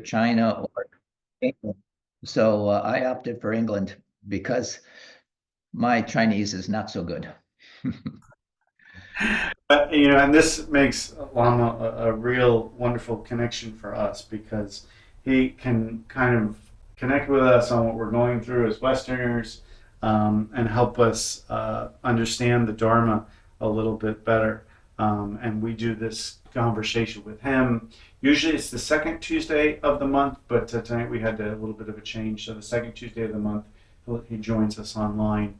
China or England. So I opted for England because my Chinese is not so good. And this makes Lama a real wonderful connection for us because he can kind of connect with us on what we're going through as Westerners, and help us understand the Dharma a little bit better. And we do this conversation with him. Usually it's the second Tuesday of the month, but tonight we had a little bit of a change. So the second Tuesday of the month, he joins us online.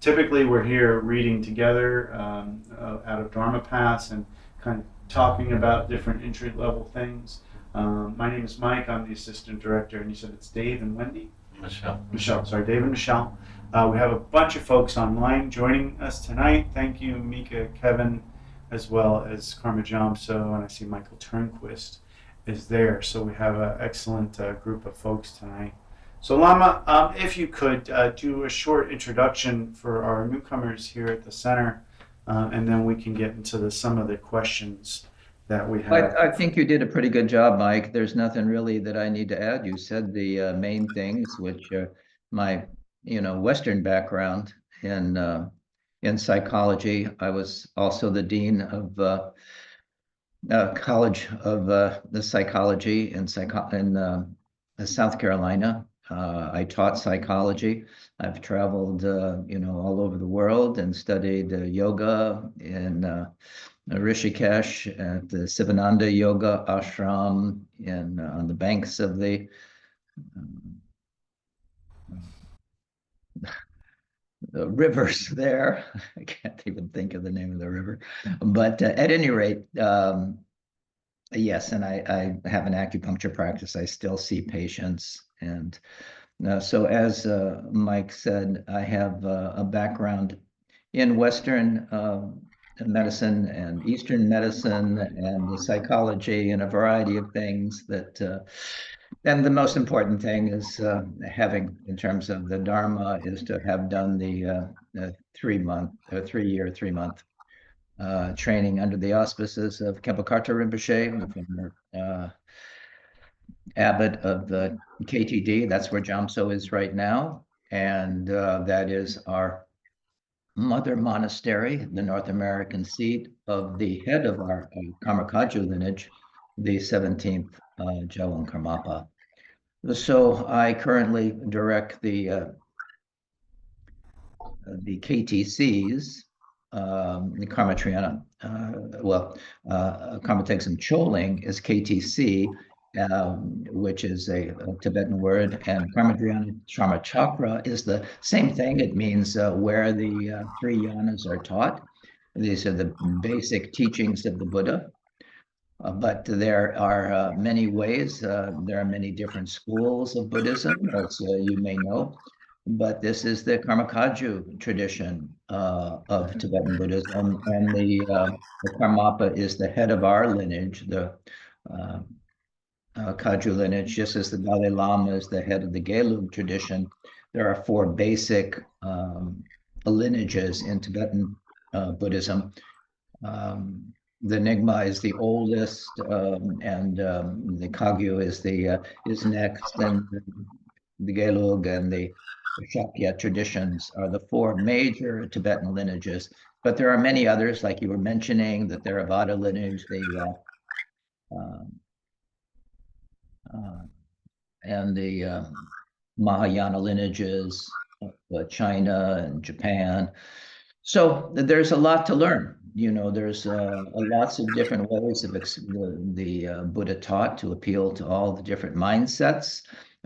Typically, we're here reading together out of Dharma Pass and kind of talking about different entry level things. My name is Mike. I'm the assistant director, and you said it's Dave and Wendy? Michelle, sorry, Dave and Michelle. We have a bunch of folks online joining us tonight. Thank you, Mika, Kevin, as well as Karma Jomso, and I see Michael Turnquist is there. So we have an excellent group of folks tonight. So Lama, if you could do a short introduction for our newcomers here at the center, and then we can get into some of the questions that we have. I think you did a pretty good job, Mike. There's nothing really that I need to add. You said the main things, which my, Western background in psychology. I was also the dean of College of the Psychology in South Carolina. I taught psychology. I've traveled, all over the world and studied yoga in Rishikesh at the Sivananda Yoga Ashram on the banks of the rivers there. I can't even think of the name of the river, but at any rate, yes, and I have an acupuncture practice. I still see patients, and so as Mike said, I have a background in Western medicine and Eastern medicine and the psychology and a variety of things and the most important thing is having, in terms of the Dharma, is to have done the 3 month, 3 year, 3 month training under the auspices of Khenpo Karthar Rinpoche, the former abbot of the KTD. That's where Jamso is right now. And that is our mother monastery, the North American seat of the head of our Karma Kagyu lineage, the 17th Jawan Karmapa. So I currently direct the KTCs, the Karma Triana, Karma Tegsum Choling is KTC, which is a Tibetan word, and Karma Triana Sharma Chakra is the same thing. It means where the three yanas are taught. These are the basic teachings of the Buddha. But there are many ways. There are many different schools of Buddhism, as you may know. But this is the Karma Kagyu tradition of Tibetan Buddhism, and the Karmapa is the head of our lineage, the uh, Kagyu lineage, just as the Dalai Lama is the head of the Gelug tradition. There are four basic lineages in Tibetan Buddhism. The Nyingma is the oldest, and the Kagyu is next, and the Gelug and the Shakya traditions are the four major Tibetan lineages. But there are many others, like you were mentioning, the Theravada lineage, uh, uh, and the Mahayana lineages of China and Japan. So there's a lot to learn. There's lots of different ways of the Buddha taught to appeal to all the different mindsets.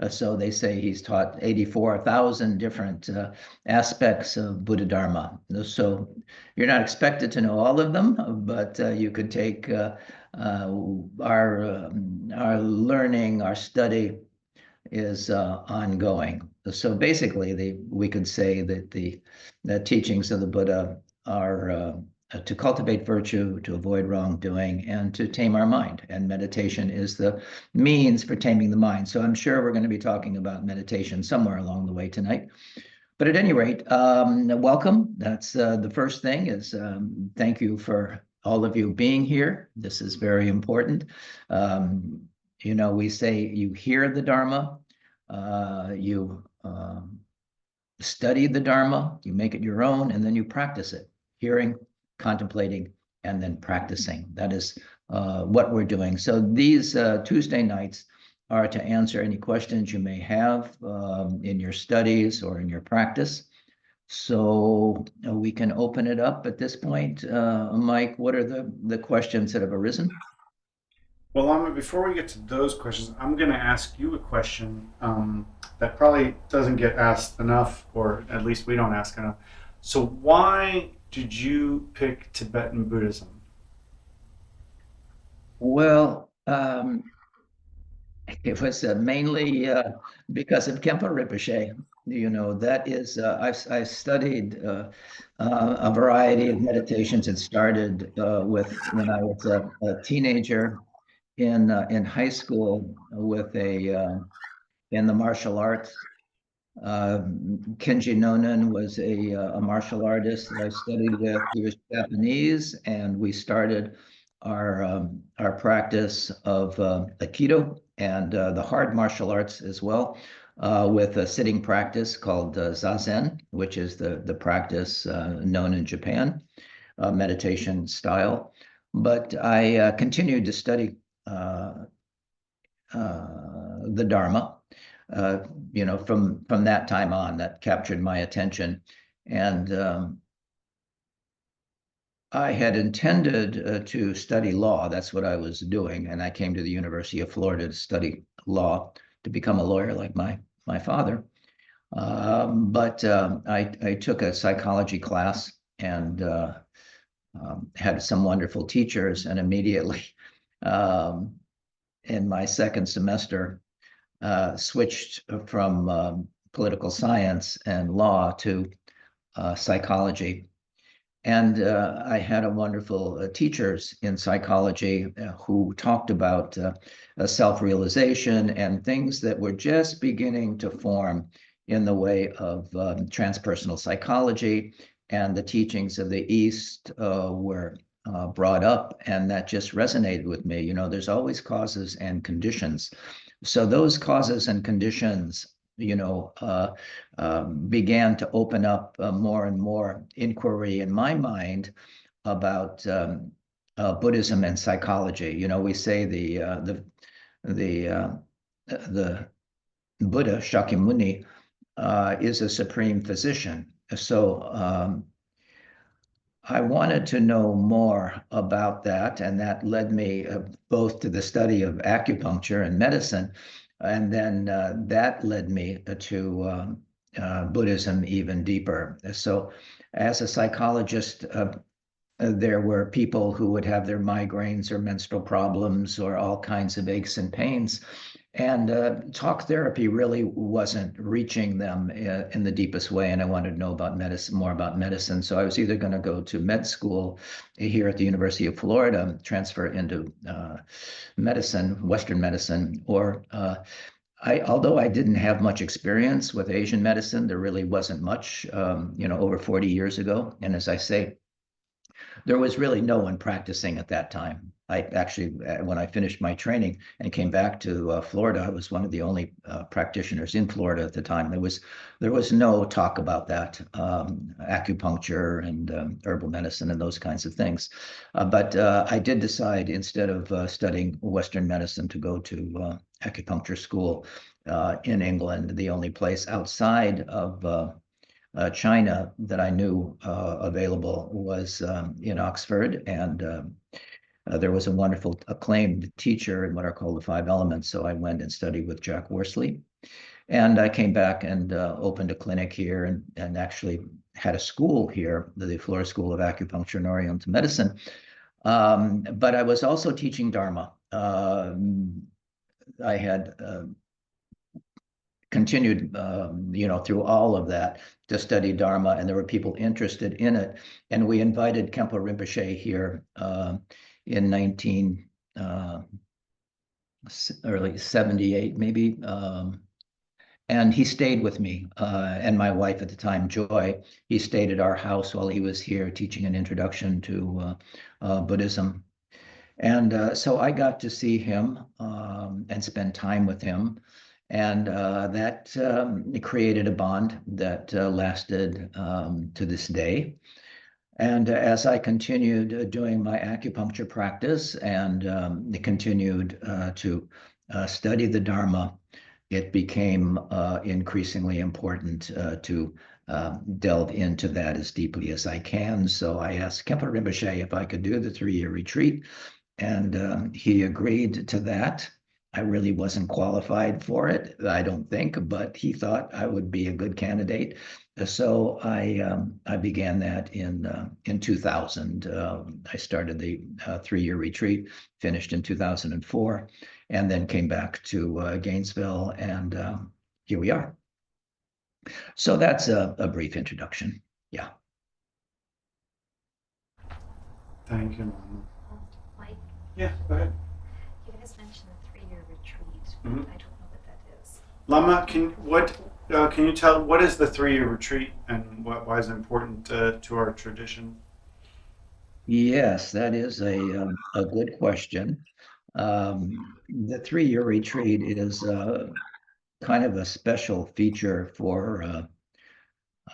So they say he's taught 84,000 different aspects of Buddha Dharma. So you're not expected to know all of them, but you could take our learning, our study is ongoing. So basically, we could say that the teachings of the Buddha are to cultivate virtue, to avoid wrongdoing, and to tame our mind. And meditation is the means for taming the mind. So I'm sure we're going to be talking about meditation somewhere along the way tonight. But at any rate, welcome. That's the first thing is thank you for all of you being here. This is very important. We say you hear the Dharma, you study the Dharma, you make it your own, and then you practice it, hearing, contemplating, and then practicing. That is what we're doing. So these Tuesday nights are to answer any questions you may have in your studies or in your practice. So we can open it up at this point. Mike, what are the questions that have arisen? Well, Lama, before we get to those questions, I'm going to ask you a question that probably doesn't get asked enough, or at least we don't ask enough. So, why did you pick Tibetan Buddhism? Well, it was mainly because of Kempo Rinpoche. That is, I studied a variety of meditations. It started with when I was a teenager in high school with in the martial arts. Kenji Nonan was a martial artist that I studied with. He was Japanese, and we started our practice of Aikido and the hard martial arts as well, with a sitting practice called Zazen, which is the practice known in Japan, meditation style. But I continued to study the Dharma. From that time on, that captured my attention, and I had intended to study law. That's what I was doing, and I came to the University of Florida to study law to become a lawyer like my father. But I took a psychology class and had some wonderful teachers, and immediately in my second semester switched from political science and law to psychology. And I had a wonderful teachers in psychology who talked about self-realization and things that were just beginning to form in the way of transpersonal psychology, and the teachings of the East were brought up, and that just resonated with me. There's always causes and conditions. So those causes and conditions, began to open up more and more inquiry in my mind about Buddhism and psychology. We say the Buddha Shakyamuni is a supreme physician. So I wanted to know more about that, and that led me both to the study of acupuncture and medicine, and then that led me to Buddhism even deeper. So, as a psychologist, there were people who would have their migraines or menstrual problems or all kinds of aches and pains. And talk therapy really wasn't reaching them in the deepest way. And I wanted to know about medicine, more about medicine. So I was either going to go to med school here at the University of Florida, transfer into medicine, Western medicine, or although I didn't have much experience with Asian medicine, there really wasn't much, over 40 years ago. And as I say, there was really no one practicing at that time. I actually, when I finished my training and came back to Florida, I was one of the only practitioners in Florida at the time. There was no talk about that, acupuncture and herbal medicine and those kinds of things. But I did decide, instead of studying Western medicine, to go to acupuncture school in England, the only place outside of China that I knew available was in Oxford, and there was a wonderful acclaimed teacher in what are called the five elements. So I went and studied with Jack Worsley, and I came back and opened a clinic here, and actually had a school here, the Florida School of Acupuncture and Oriental Medicine. But I was also teaching Dharma. I had continued, through all of that, to study Dharma, and there were people interested in it. And we invited Kempo Rinpoche here in early 78, maybe. And he stayed with me and my wife at the time, Joy. He stayed at our house while he was here teaching an introduction to Buddhism. And so I got to see him and spend time with him. And that created a bond that lasted to this day. And as I continued doing my acupuncture practice and continued to study the Dharma, it became increasingly important to delve into that as deeply as I can. So I asked Kempo Rinpoche if I could do the 3-year retreat, and he agreed to that. I really wasn't qualified for it, I don't think, but he thought I would be a good candidate. So I began that in 2000. I started the 3-year retreat, finished in 2004, and then came back to Gainesville, and here we are. So that's a brief introduction. Yeah. Thank you, Lama. Mike, Yeah, go ahead. you guys mentioned a 3-year retreat. Mhm. I don't know what that is. Lama, can you tell what is the 3-year retreat and why is it important to our tradition? Yes, that is a good question. The 3-year retreat is kind of a special feature for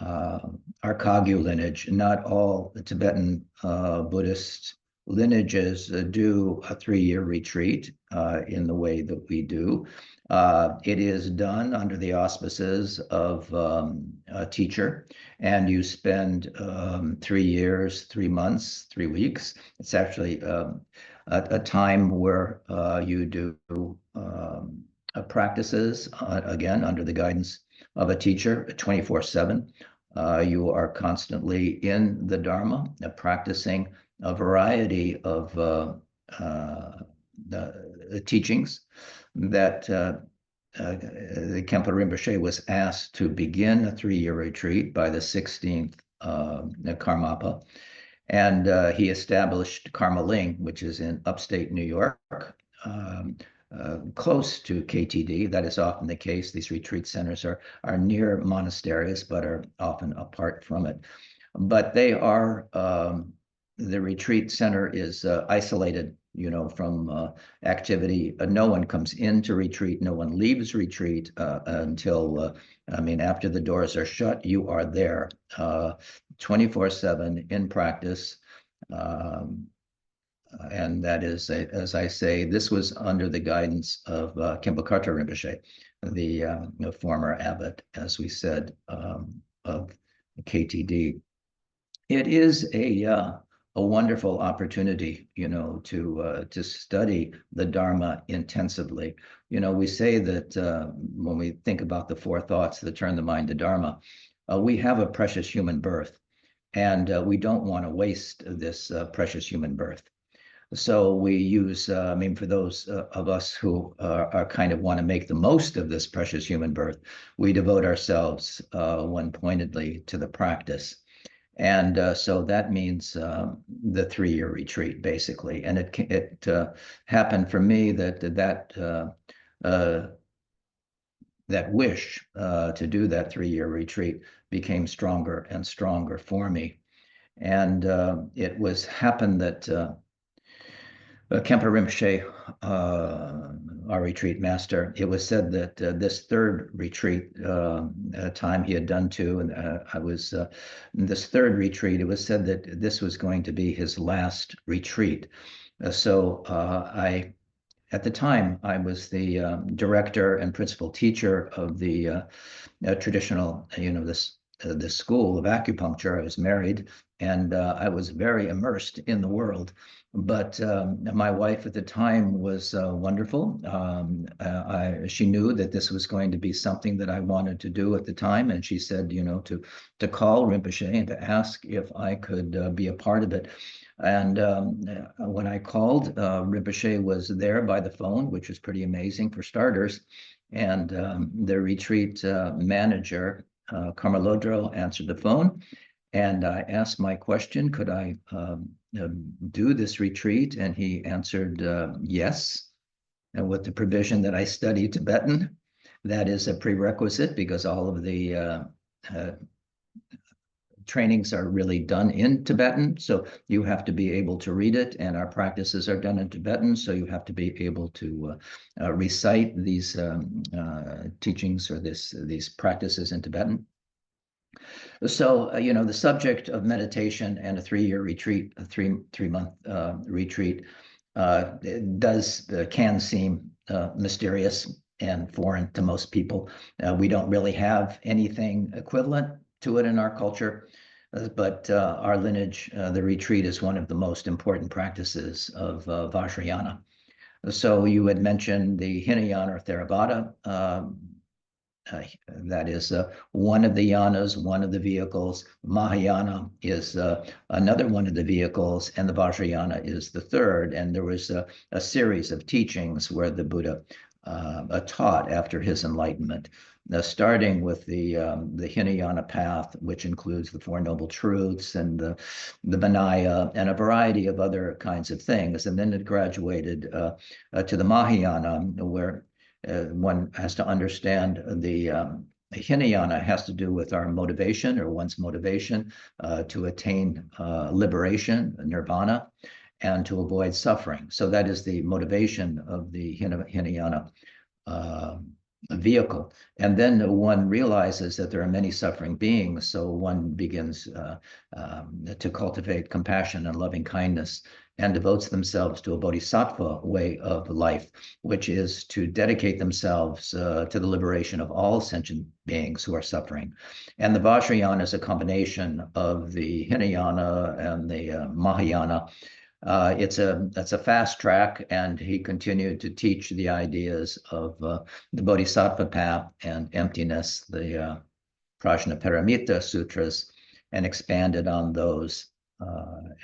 uh, our Kagyu lineage. Not all the Tibetan Buddhist lineages do a 3-year retreat in the way that we do. It is done under the auspices of a teacher, and you spend 3 years, 3 months, 3 weeks. It's actually a time where you do practices, again, under the guidance of a teacher 24/7. You are constantly in the Dharma, practicing a variety of the teachings that the Kempo Rinpoche was asked to begin a 3-year retreat by the 16th Karmapa. And he established Karme Ling, which is in upstate New York, um, close to KTD. That is often the case. These retreat centers are near monasteries, but are often apart from it. But they are, the retreat center is isolated, from activity. No one comes into retreat. No one leaves retreat until, after the doors are shut, you are there 24/7 in practice. And that is, as I say, this was under the guidance of Khenpo Karthar Rinpoche, the former abbot, as we said, of KTD. It is a wonderful opportunity, to study the Dharma intensively. We say that when we think about the 4 thoughts that turn the mind to Dharma, we have a precious human birth, and we don't want to waste this precious human birth. So we use, for those of us who are kind of want to make the most of this precious human birth, we devote ourselves one-pointedly to the practice. And so that means the 3-year retreat, basically. And it happened for me that wish to do that 3-year retreat became stronger and stronger for me. And it happened that Khenpo Rinpoche, our retreat master, it was said that this 3rd retreat time he had done 2, and I was this 3rd retreat, it was said that this was going to be his last retreat. So at the time, I was the director and principal teacher of the traditional, this school of acupuncture. I was married, and I was very immersed in the world. But my wife at the time was wonderful. She knew that this was going to be something that I wanted to do at the time, and she said, to call Rinpoche and to ask if I could be a part of it. And when I called, Rinpoche was there by the phone, which was pretty amazing for starters. And the retreat manager, Karma Lodro, answered the phone. And I asked my question, could I do this retreat? And he answered yes, and with the provision that I study Tibetan. That is a prerequisite, because all of the trainings are really done in Tibetan, so you have to be able to read it, and our practices are done in Tibetan, so you have to be able to recite these teachings or these practices in Tibetan. So, the subject of meditation and a 3-year retreat, a three-month retreat, can seem mysterious and foreign to most people. We don't really have anything equivalent to it in our culture, but our lineage, the retreat, is one of the most important practices of Vajrayana. So you had mentioned the Hinayana or Theravada. That is one of the yanas, one of the vehicles. Mahayana is another one of the vehicles, and the Vajrayana is the third. And there was a series of teachings where the Buddha taught after his enlightenment, starting with the Hinayana path, which includes the Four Noble Truths and the Vinaya and a variety of other kinds of things. And then it graduated to the Mahayana, where one has to understand the Hinayana has to do with our motivation or one's motivation to attain liberation, nirvana, and to avoid suffering. So that is the motivation of the Hinayana vehicle. And then one realizes that there are many suffering beings, so one begins to cultivate compassion and loving kindness and devotes themselves to a bodhisattva way of life, which is to dedicate themselves to the liberation of all sentient beings who are suffering. And the Vajrayana is a combination of the Hinayana and the Mahayana. It's a fast track, and he continued to teach the ideas of the Bodhisattva path and emptiness, the Prajnaparamita sutras, and expanded on those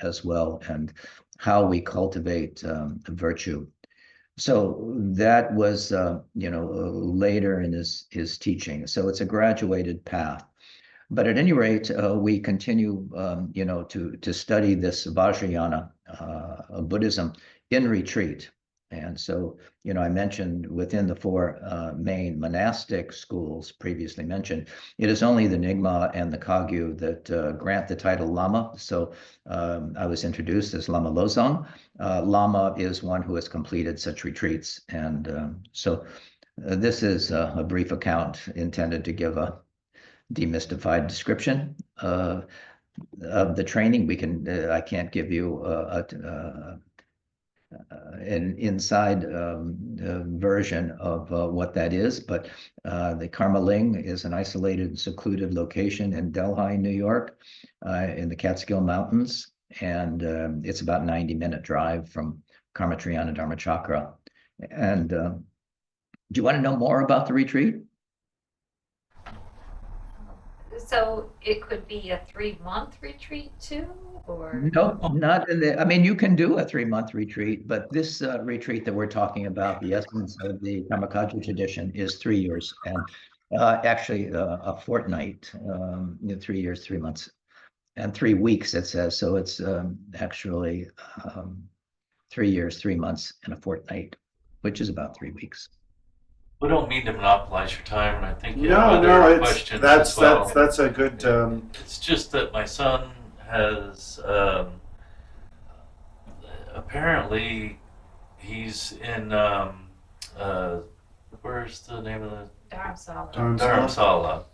as well, and how we cultivate virtue. So that was, later in his teaching. So it's a graduated path. But at any rate, we continue, to study this Vajrayana Buddhism in retreat. And so, I mentioned within the four main monastic schools previously mentioned, it is only the Nyingma and the Kagyu that grant the title Lama. So I was introduced as Lama Losang. Lama is one who has completed such retreats. And so this is a brief account intended to give a demystified description of the training. I can't give you an inside version of what that is, but the Karme Ling is an isolated and secluded location in Delhi, New York, in the Catskill Mountains, and it's about 90-minute drive from Karmatriyana Dharmachakra. And do you want to know more about the retreat? So it could be a 3-month retreat too, or? No, not in the, I mean, you can do a 3-month retreat, but this retreat that we're talking about, the essence of the Karma Kagyu tradition, is 3 years, and actually a fortnight, 3 years, 3 months, and 3 weeks, it says. So it's actually 3 years, 3 months, and a fortnight, which is about 3 weeks. We don't mean to monopolize your time, and I think you No, have no, other it's questions that's as well. that's a good. It's just that my son has apparently he's in where's the name of the Dharamsala. Dharamsala.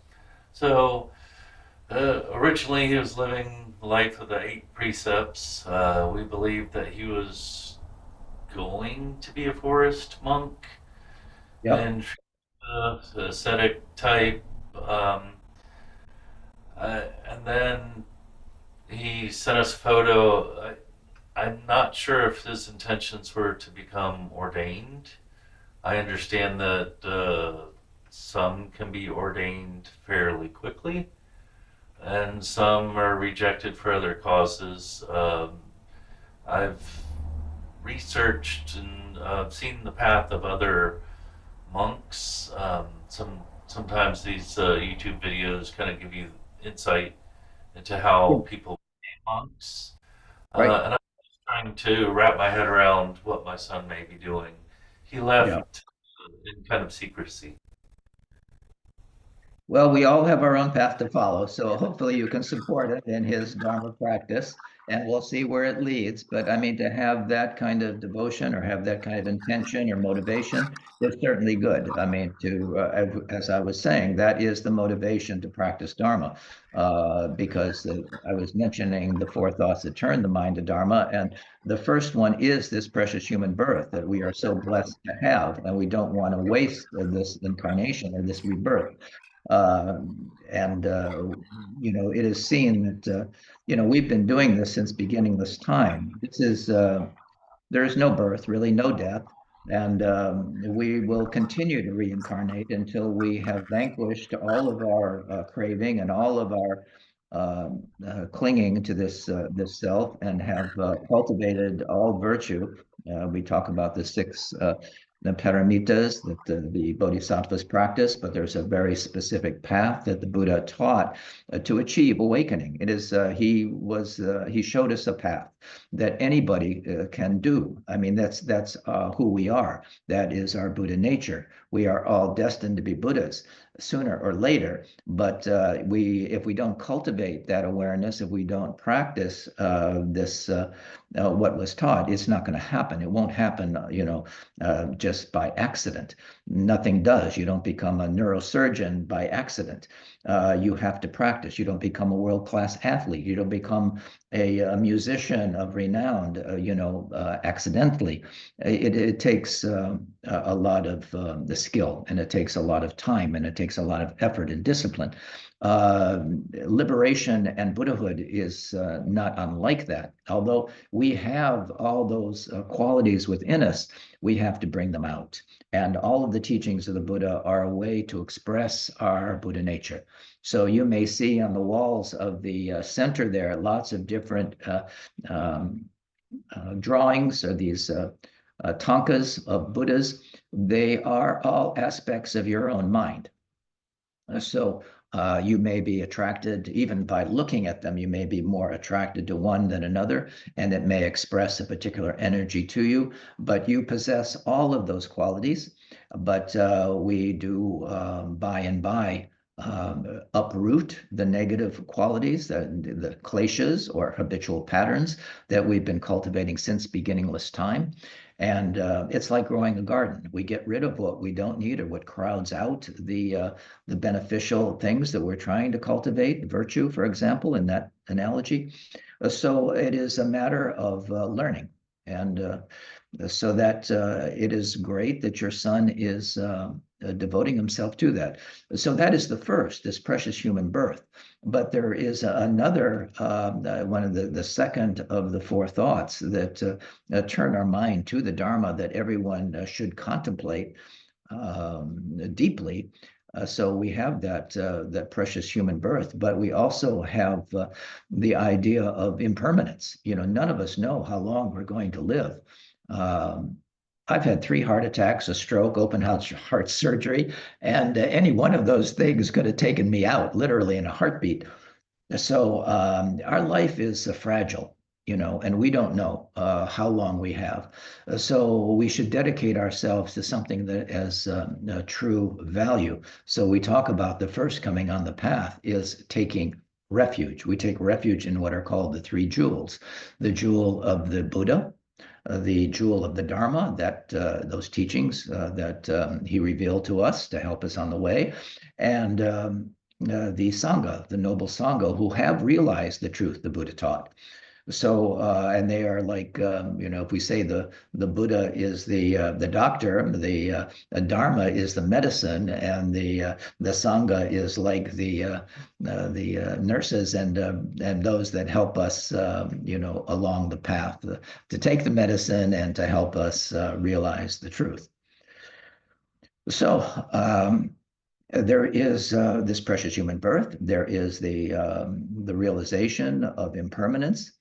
So originally he was living the life of the 8 precepts. We believe that he was going to be a forest monk. Yep. And the ascetic type, and then he sent us a photo. I'm not sure if his intentions were to become ordained. I understand that some can be ordained fairly quickly, and some are rejected for other causes. I've researched and seen the path of other monks. Sometimes these YouTube videos kind of give you insight into how people became monks. Right. And I'm just trying to wrap my head around what my son may be doing. He left in kind of secrecy. Well, we all have our own path to follow, so hopefully you can support it in his Dharma practice, and we'll see where it leads. But I mean, to have that kind of devotion or have that kind of intention or motivation is certainly good. I mean, as I was saying, that is the motivation to practice Dharma, because I was mentioning the four thoughts that turn the mind to Dharma, and the first one is this precious human birth that we are so blessed to have, and we don't want to waste this incarnation or this rebirth. Uh, and it is seen that we've been doing this since beginningless time. There is no birth, really, no death, and we will continue to reincarnate until we have vanquished all of our craving and all of our clinging to this self, and have cultivated all virtue. We talk about the paramitas that the bodhisattvas practice, but there's a very specific path that the Buddha taught to achieve awakening. It is he showed us a path that anybody can do. I mean, that's who we are. That is our Buddha nature. We are all destined to be Buddhas sooner or later. But if we don't cultivate that awareness, if we don't practice what was taught, it's not going to happen. It won't happen, just by accident. Nothing does. You don't become a neurosurgeon by accident. You have to practice. You don't become a world-class athlete. You don't become a musician of renown, accidentally. It takes a lot of the skill, and it takes a lot of time, and it takes a lot of effort and discipline. Liberation and Buddhahood is not unlike that. Although we have all those qualities within us, we have to bring them out. And all of the teachings of the Buddha are a way to express our Buddha nature. So you may see on the walls of the center there lots of different drawings, or these tankas of Buddhas. They are all aspects of your own mind. So you may be attracted, even by looking at them, you may be more attracted to one than another, and it may express a particular energy to you, but you possess all of those qualities. But we do, by and by, uproot the negative qualities, the kleshas or habitual patterns that we've been cultivating since beginningless time. And it's like growing a garden. We get rid of what we don't need, or what crowds out the beneficial things that we're trying to cultivate, virtue, for example, in that analogy. So it is a matter of learning. And so that it is great that your son is devoting himself to that. So that is the first, this precious human birth. But there is another, one of the second of the four thoughts that turn our mind to the Dharma, that everyone should contemplate deeply. So we have that precious human birth, but we also have the idea of impermanence. None of us know how long we're going to live. I've had 3 heart attacks, a stroke, open heart surgery, and any one of those things could have taken me out, literally in a heartbeat. So our life is fragile, and we don't know how long we have. So we should dedicate ourselves to something that has a true value. So we talk about the first coming on the path is taking refuge. We take refuge in what are called the 3 jewels: the jewel of the Buddha, the jewel of the Dharma, that those teachings that he revealed to us to help us on the way, and the Sangha, the noble Sangha, who have realized the truth the Buddha taught. So, and they are like, if we say the Buddha is the doctor, the Dharma is the medicine, and the Sangha is like the nurses and those that help us, along the path to take the medicine and to help us realize the truth. So, there is this precious human birth. There is the realization of impermanence,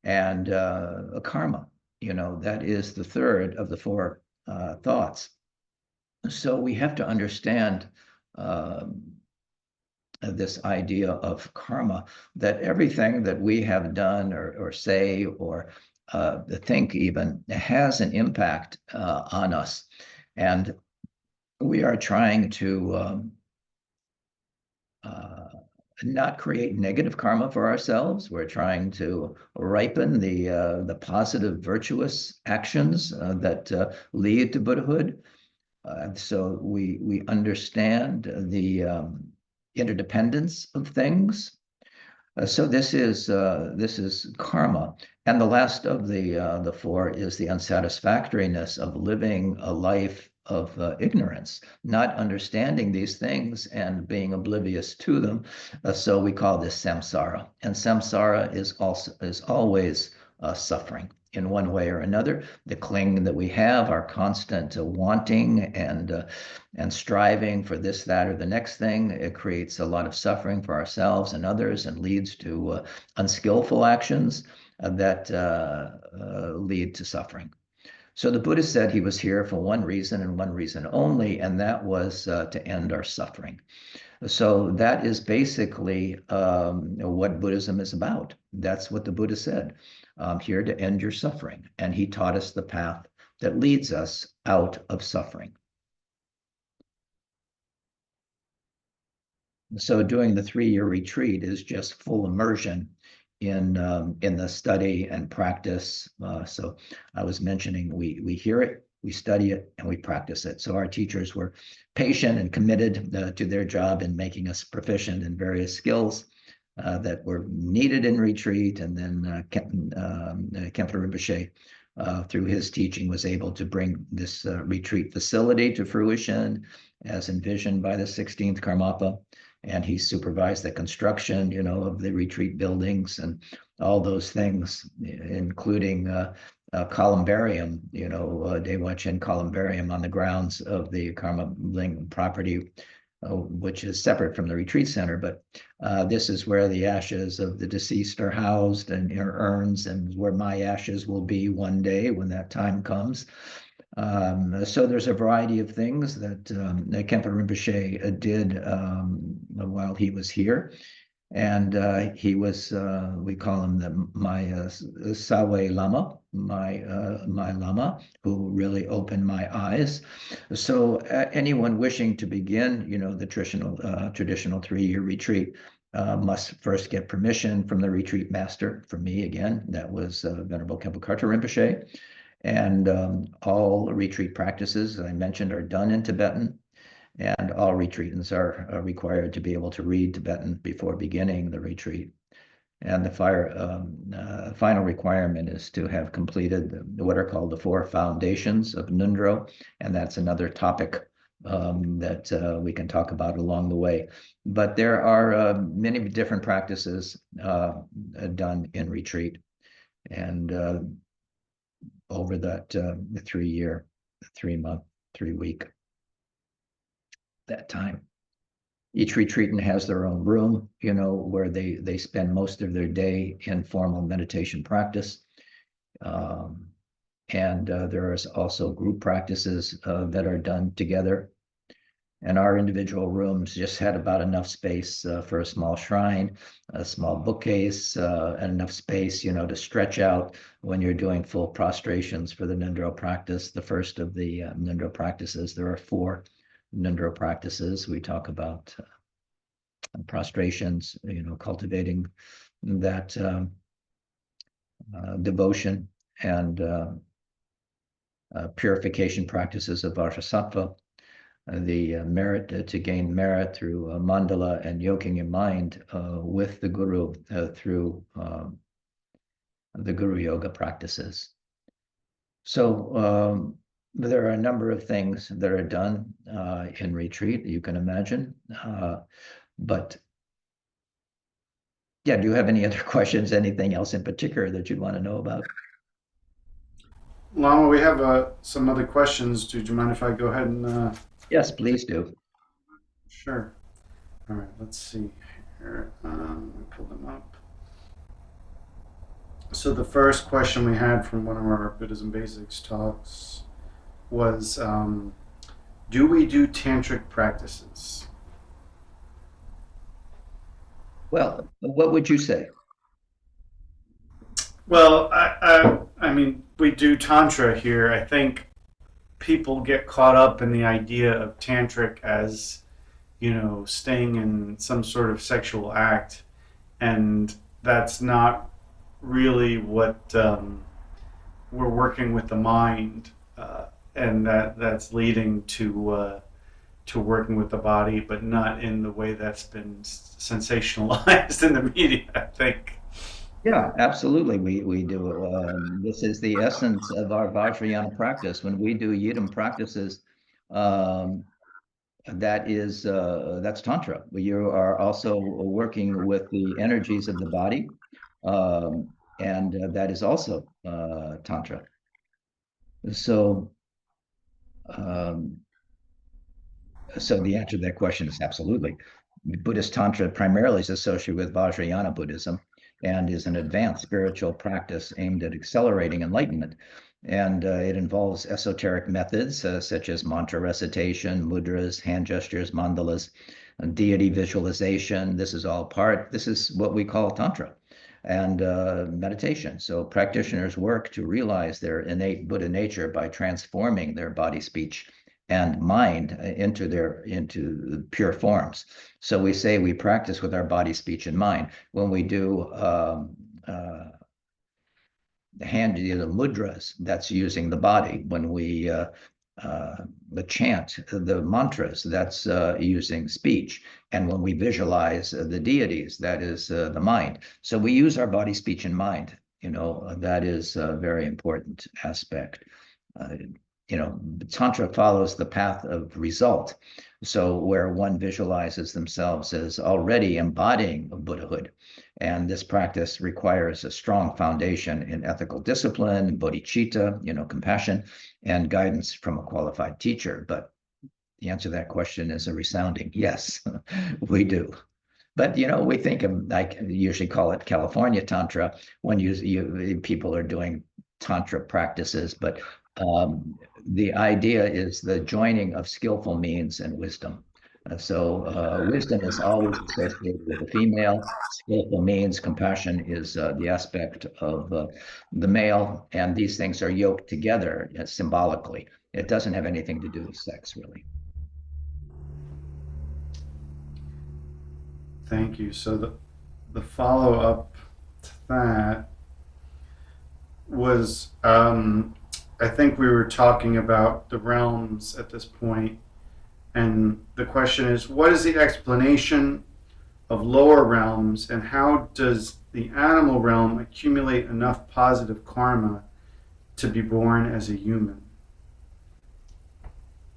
and a karma. That is the third of the 4 thoughts. So we have to understand this idea of karma, that everything that we have done or say or think even has an impact on us. And we are trying to not create negative karma for ourselves. We're trying to ripen the positive, virtuous actions that lead to Buddhahood. So we understand the interdependence of things. So this is karma, and the last of the four is the unsatisfactoriness of living a life of ignorance, not understanding these things and being oblivious to them. So we call this samsara, and samsara is always suffering in one way or another. The cling that we have, our constant wanting and striving for this, that, or the next thing, it creates a lot of suffering for ourselves and others and leads to unskillful actions that lead to suffering. So the Buddha said he was here for one reason and one reason only, and that was to end our suffering. So that is basically what Buddhism is about. That's what the Buddha said. I'm here to end your suffering. And he taught us the path that leads us out of suffering. So doing the 3-year retreat is just full immersion in the study and practice. So I was mentioning we hear it, we study it, and we practice it. So our teachers were patient and committed to their job in making us proficient in various skills that were needed in retreat. And then Khenpo Rinpoche, through his teaching, was able to bring this retreat facility to fruition as envisioned by the 16th Karmapa. And he supervised the construction, of the retreat buildings and all those things, including columbarium, Dewa Chen columbarium on the grounds of the Karme Ling property, which is separate from the retreat center. But this is where the ashes of the deceased are housed and in urns, and where my ashes will be one day when that time comes. So there's a variety of things that Khenpo Rinpoche did while he was here. And he was, we call him my Sawe Lama, my Lama, who really opened my eyes. So anyone wishing to begin, the traditional 3-year retreat must first get permission from the retreat master. For me, again, that was Venerable Khenpo Karthar Rinpoche. And all retreat practices, as I mentioned, are done in Tibetan. And all retreatants are required to be able to read Tibetan before beginning the retreat. And the final requirement is to have completed what are called the 4 foundations of Nundro. And that's another topic that we can talk about along the way. But there are many different practices done in retreat. And over that 3-year, 3-month, 3-week, that time. Each retreatant has their own room, where they spend most of their day in formal meditation practice. And there is also group practices that are done together. And our individual rooms just had about enough space for a small shrine, a small bookcase, and enough space, to stretch out when you're doing full prostrations for the Nundro practice. The first of the Nundro practices, there are 4 Nundro practices. We talk about prostrations, cultivating that devotion and purification practices of Vajrasattva. The merit to gain merit through mandala and yoking your mind with the guru through the guru yoga practices. So there are a number of things that are done in retreat, you can imagine. But yeah, do you have any other questions? Anything else in particular that you'd want to know about? Lama, we have some other questions. Do you mind if I go ahead and... Yes, please do. Sure. All right, let's see here. Let me pull them up. So the first question we had from one of our Buddhism Basics talks was, do we do tantric practices? Well, what would you say? Well, I mean, we do Tantra here. I think people get caught up in the idea of tantric as staying in some sort of sexual act, and that's not really what we're working with the mind, and that's leading to working with the body, but not in the way that's been sensationalized in the media, I think. Yeah, absolutely. We do. This is the essence of our Vajrayana practice. When we do Yidam practices, um, that's Tantra. You are also working with the energies of the body, and that is also Tantra. So, um, so the answer to that question is absolutely. Buddhist Tantra primarily is associated with Vajrayana Buddhism and is an advanced spiritual practice aimed at accelerating enlightenment. And it involves esoteric methods such as mantra recitation, mudras, hand gestures, mandalas, and deity visualization. This is what we call Tantra and meditation. So practitioners work to realize their innate Buddha nature by transforming their body, speech, and mind into pure forms. So we say we practice with our body, speech, and mind. When we do the mudras, that's using the body. When we the chant, the mantras, that's using speech. And when we visualize the deities, that is the mind. So we use our body, speech, and mind. That is a very important aspect. Uh, Tantra follows the path of result. So where one visualizes themselves as already embodying Buddhahood. And this practice requires a strong foundation in ethical discipline, bodhicitta, compassion, and guidance from a qualified teacher. But the answer to that question is a resounding yes, we do. But we think of, like, usually call it California Tantra when people are doing Tantra practices, but the idea is the joining of skillful means and wisdom. So wisdom is always associated with the female. Skillful means, compassion is the aspect of the male, and these things are yoked together symbolically. It doesn't have anything to do with sex, really. Thank you. So the follow up to that was, I think we were talking about the realms at this point, and the question is, what is the explanation of lower realms, and how does the animal realm accumulate enough positive karma to be born as a human?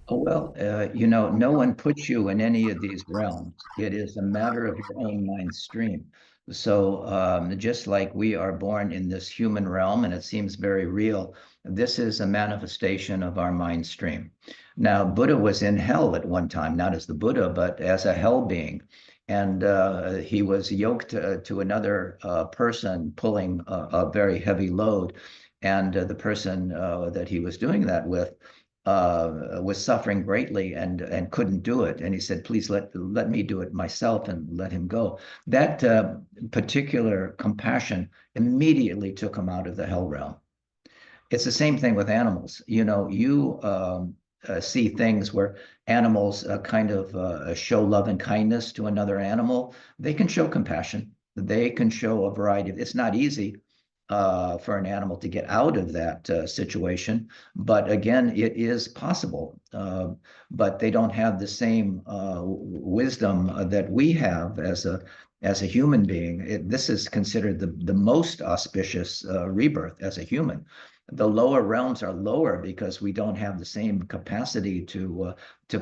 Oh, well, no one puts you in any of these realms. It is a matter of your own mind stream. So, just like we are born in this human realm and it seems very real, this is a manifestation of our mind stream. Now, Buddha was in hell at one time, not as the Buddha, but as a hell being. And he was yoked to another person pulling a very heavy load. And the person that he was doing that with was suffering greatly and couldn't do it. And he said, please let me do it myself, and let him go. That particular compassion immediately took him out of the hell realm. It's the same thing with animals. You see things where animals kind of show love and kindness to another animal. They can show compassion. They can show a variety of, it's not easy for an animal to get out of that situation. But again, it is possible. But they don't have the same wisdom that we have as a human being. This is considered the most auspicious rebirth as a human. The lower realms are lower because we don't have the same capacity to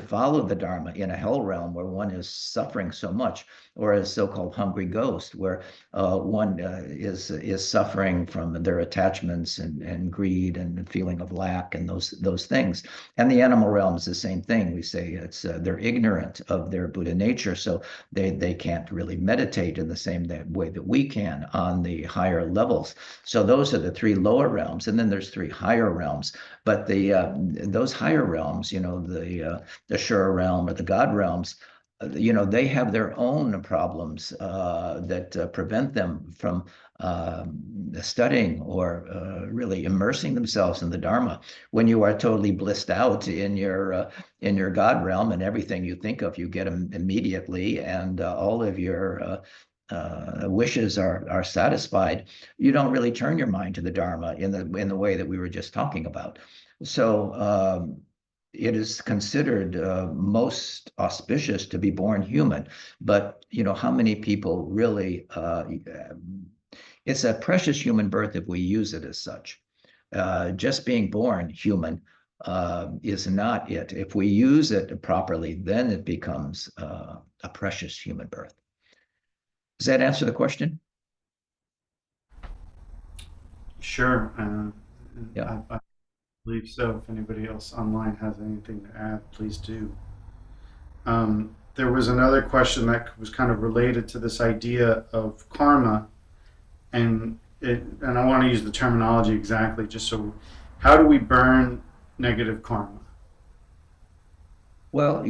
follow the Dharma in a hell realm where one is suffering so much, or a so-called hungry ghost, where one is suffering from their attachments and greed and feeling of lack and those things. And the animal realm is the same thing. We say it's they're ignorant of their Buddha nature, so they can't really meditate in the same way that we can on the higher levels. So those are the three lower realms, and then there's three higher realms. But those higher realms, the Shura realm or the God realms, they have their own problems that prevent them from studying or really immersing themselves in the Dharma, when you are totally blissed out in your God realm, and everything you think of, you get them immediately, and all of your wishes are satisfied. You don't really turn your mind to the Dharma in the way that we were just talking about. So it is considered most auspicious to be born human, but how many people really? It's a precious human birth if we use it as such. Just being born human is not it. If we use it properly, then it becomes a precious human birth. Does that answer the question? Sure. Yeah. I believe so. If anybody else online has anything to add, please do. There was another question that was kind of related to this idea of karma, and I want to use the terminology exactly, just so. How do we burn negative karma? Well,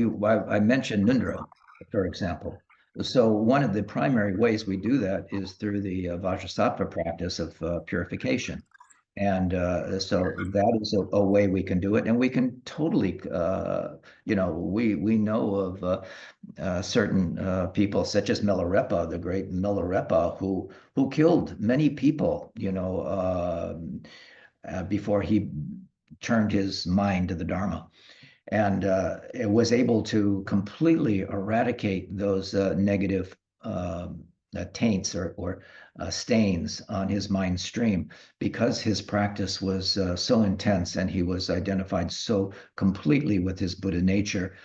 I mentioned Nundro, for example. So one of the primary ways we do that is through the Vajrasattva practice of purification. And so that is a way we can do it. And we can totally, we know of certain people such as Milarepa, the great Milarepa, who killed many people, before he turned his mind to the Dharma, and it was able to completely eradicate those negative taints or stains on his mind stream, because his practice was so intense and he was identified so completely with his Buddha nature.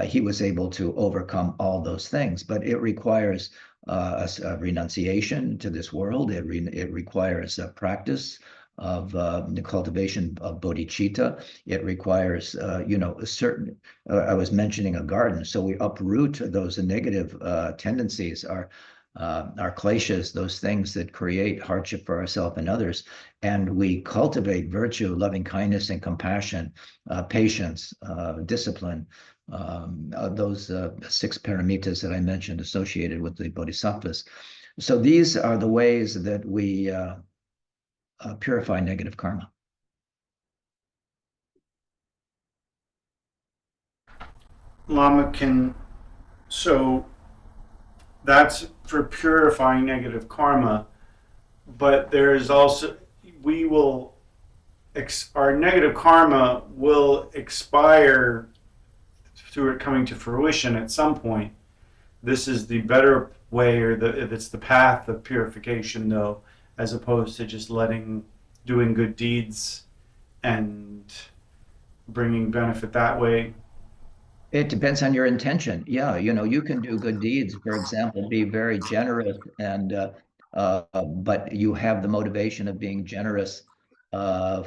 He was able to overcome all those things, but it requires a renunciation to this world. It requires a practice of the cultivation of bodhicitta. It requires, a certain. I was mentioning a garden, so we uproot those negative tendencies, our kleshas, those things that create hardship for ourselves and others, and we cultivate virtue, loving kindness, and compassion, patience, discipline. Those 6 paramitas that I mentioned associated with the bodhisattvas. So these are the ways that we purify negative karma. Lama, so that's for purifying negative karma, but there is also, we will our negative karma will expire through it coming to fruition at some point. This is the better way, or it's the path of purification, though, as opposed to just doing good deeds and bringing benefit that way. It depends on your intention. Yeah, you can do good deeds. For example, be very generous, and but you have the motivation of being generous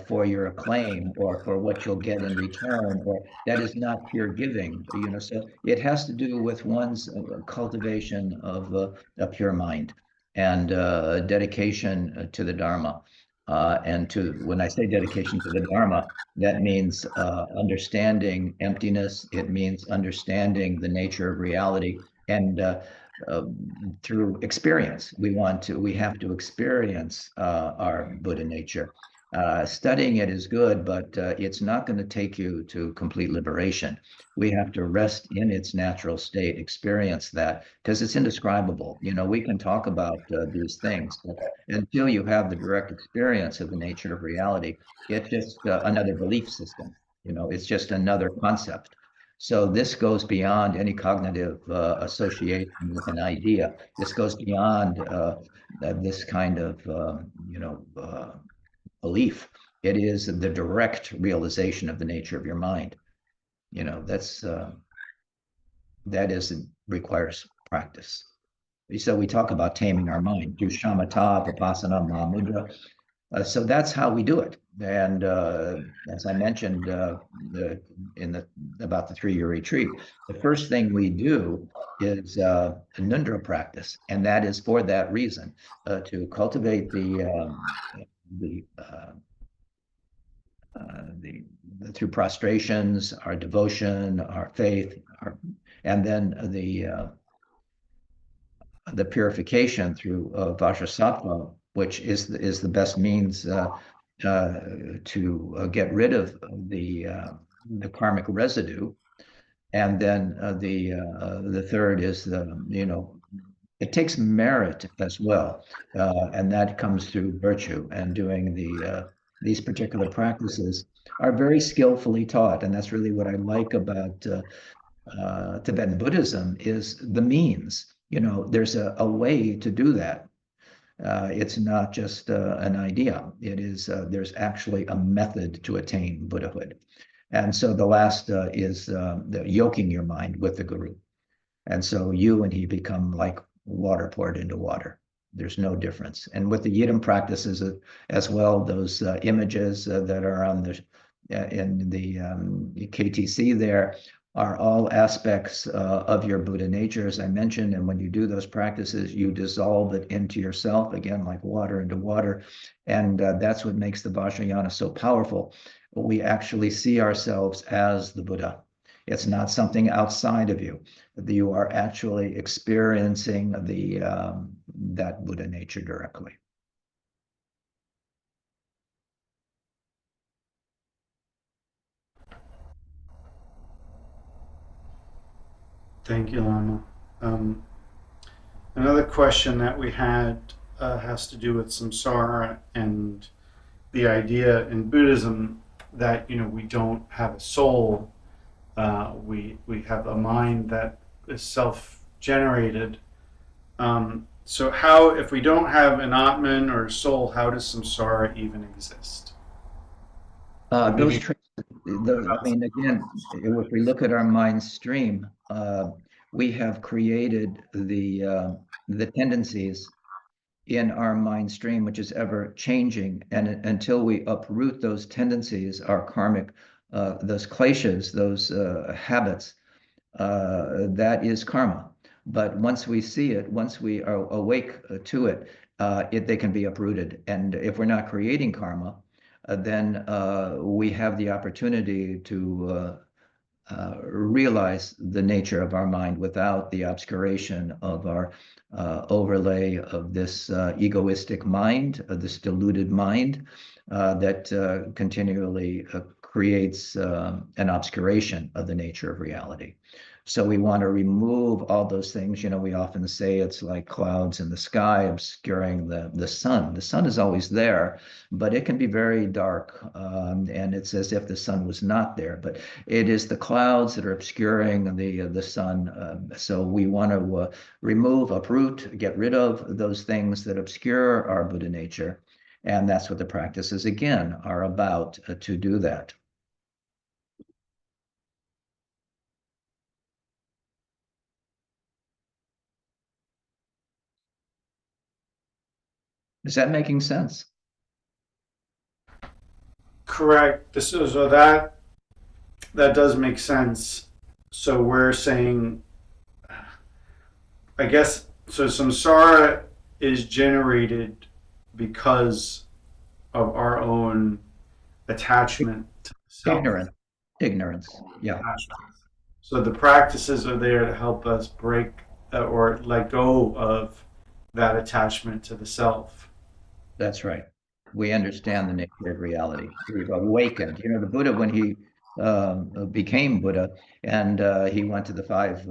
for your acclaim or for what you'll get in return, or that is not pure giving. So it has to do with one's cultivation of a pure mind and dedication to the Dharma. When I say dedication to the Dharma, that means understanding emptiness. It means understanding the nature of reality, and uh, through experience, we have to experience our Buddha nature. Studying it is good, but it's not going to take you to complete liberation. We have to rest in its natural state, experience that, because it's indescribable. We can talk about these things, but until you have the direct experience of the nature of reality, it's just another belief system. It's just another concept. So this goes beyond any cognitive association with an idea. This goes beyond this kind of, belief. It is the direct realization of the nature of your mind. That's that is requires practice. So we talk about taming our mind through shamatha, vipassana, mahamudra. So that's how we do it. And as I mentioned about the 3-year retreat, the first thing we do is a Nundra practice, and that is for that reason, to cultivate the, uh, the through prostrations, our devotion, our faith, and then the purification through Vajrasattva, which is the best means to get rid of the karmic residue. And then the third is it takes merit as well, and that comes through virtue. And doing these particular practices are very skillfully taught, and that's really what I like about Tibetan Buddhism is the means. There's a way to do that. It's not just an idea. There's actually a method to attain Buddhahood. And so the last is the yoking your mind with the guru. And so you and he become like water poured into water. There's no difference. And with the Yidam practices as well, those images that are on in the KTC there are all aspects of your Buddha nature, as I mentioned. And when you do those practices, you dissolve it into yourself, again, like water into water. And that's what makes the Vajrayana so powerful. We actually see ourselves as the Buddha. It's not something outside of you. You are actually experiencing that Buddha nature directly. Thank you, Lama. Another question that we had has to do with samsara and the idea in Buddhism that we don't have a soul. We have a mind that is self-generated. So how, if we don't have an Atman or a soul, how does samsara even exist? Again, if we look at our mind stream, we have created the tendencies in our mind stream, which is ever changing. And until we uproot those tendencies, our karmic, those kleshas, those habits, that is karma. But once we see it, once we are awake to it, they can be uprooted. And if we're not creating karma, then we have the opportunity to realize the nature of our mind without the obscuration of our overlay of this egoistic mind, this deluded mind that continually creates an obscuration of the nature of reality. So we want to remove all those things. We often say it's like clouds in the sky obscuring the sun. The sun is always there, but it can be very dark, and it's as if the sun was not there. But it is the clouds that are obscuring the sun. So we want to remove, uproot, get rid of those things that obscure our Buddha nature. And that's what the practices, again, are about to do that. Is that making sense? Correct. So that does make sense. So we're saying, I guess, so samsara is generated because of our own attachment to self. Ignorance. Yeah. Attachment. So the practices are there to help us break or let go of that attachment to the self. That's right. We understand the nature of reality. We've awakened. The Buddha, when he became Buddha, and he went to the five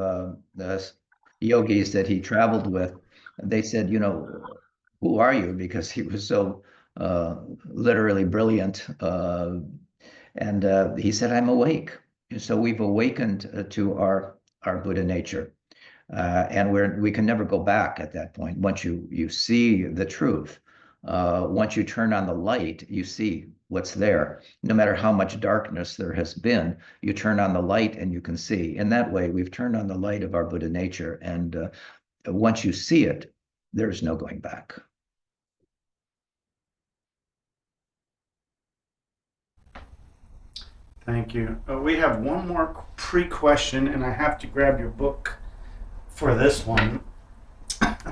yogis that he traveled with, they said, who are you? Because he was so literally brilliant. And he said, I'm awake. So we've awakened to our Buddha nature. And we can never go back at that point. Once you see the truth, once you turn on the light, you see what's there. No matter how much darkness there has been, you turn on the light and you can see. In that way, we've turned on the light of our Buddha nature. And once you see it, there's no going back. Thank you. We have one more pre-question, and I have to grab your book for this one.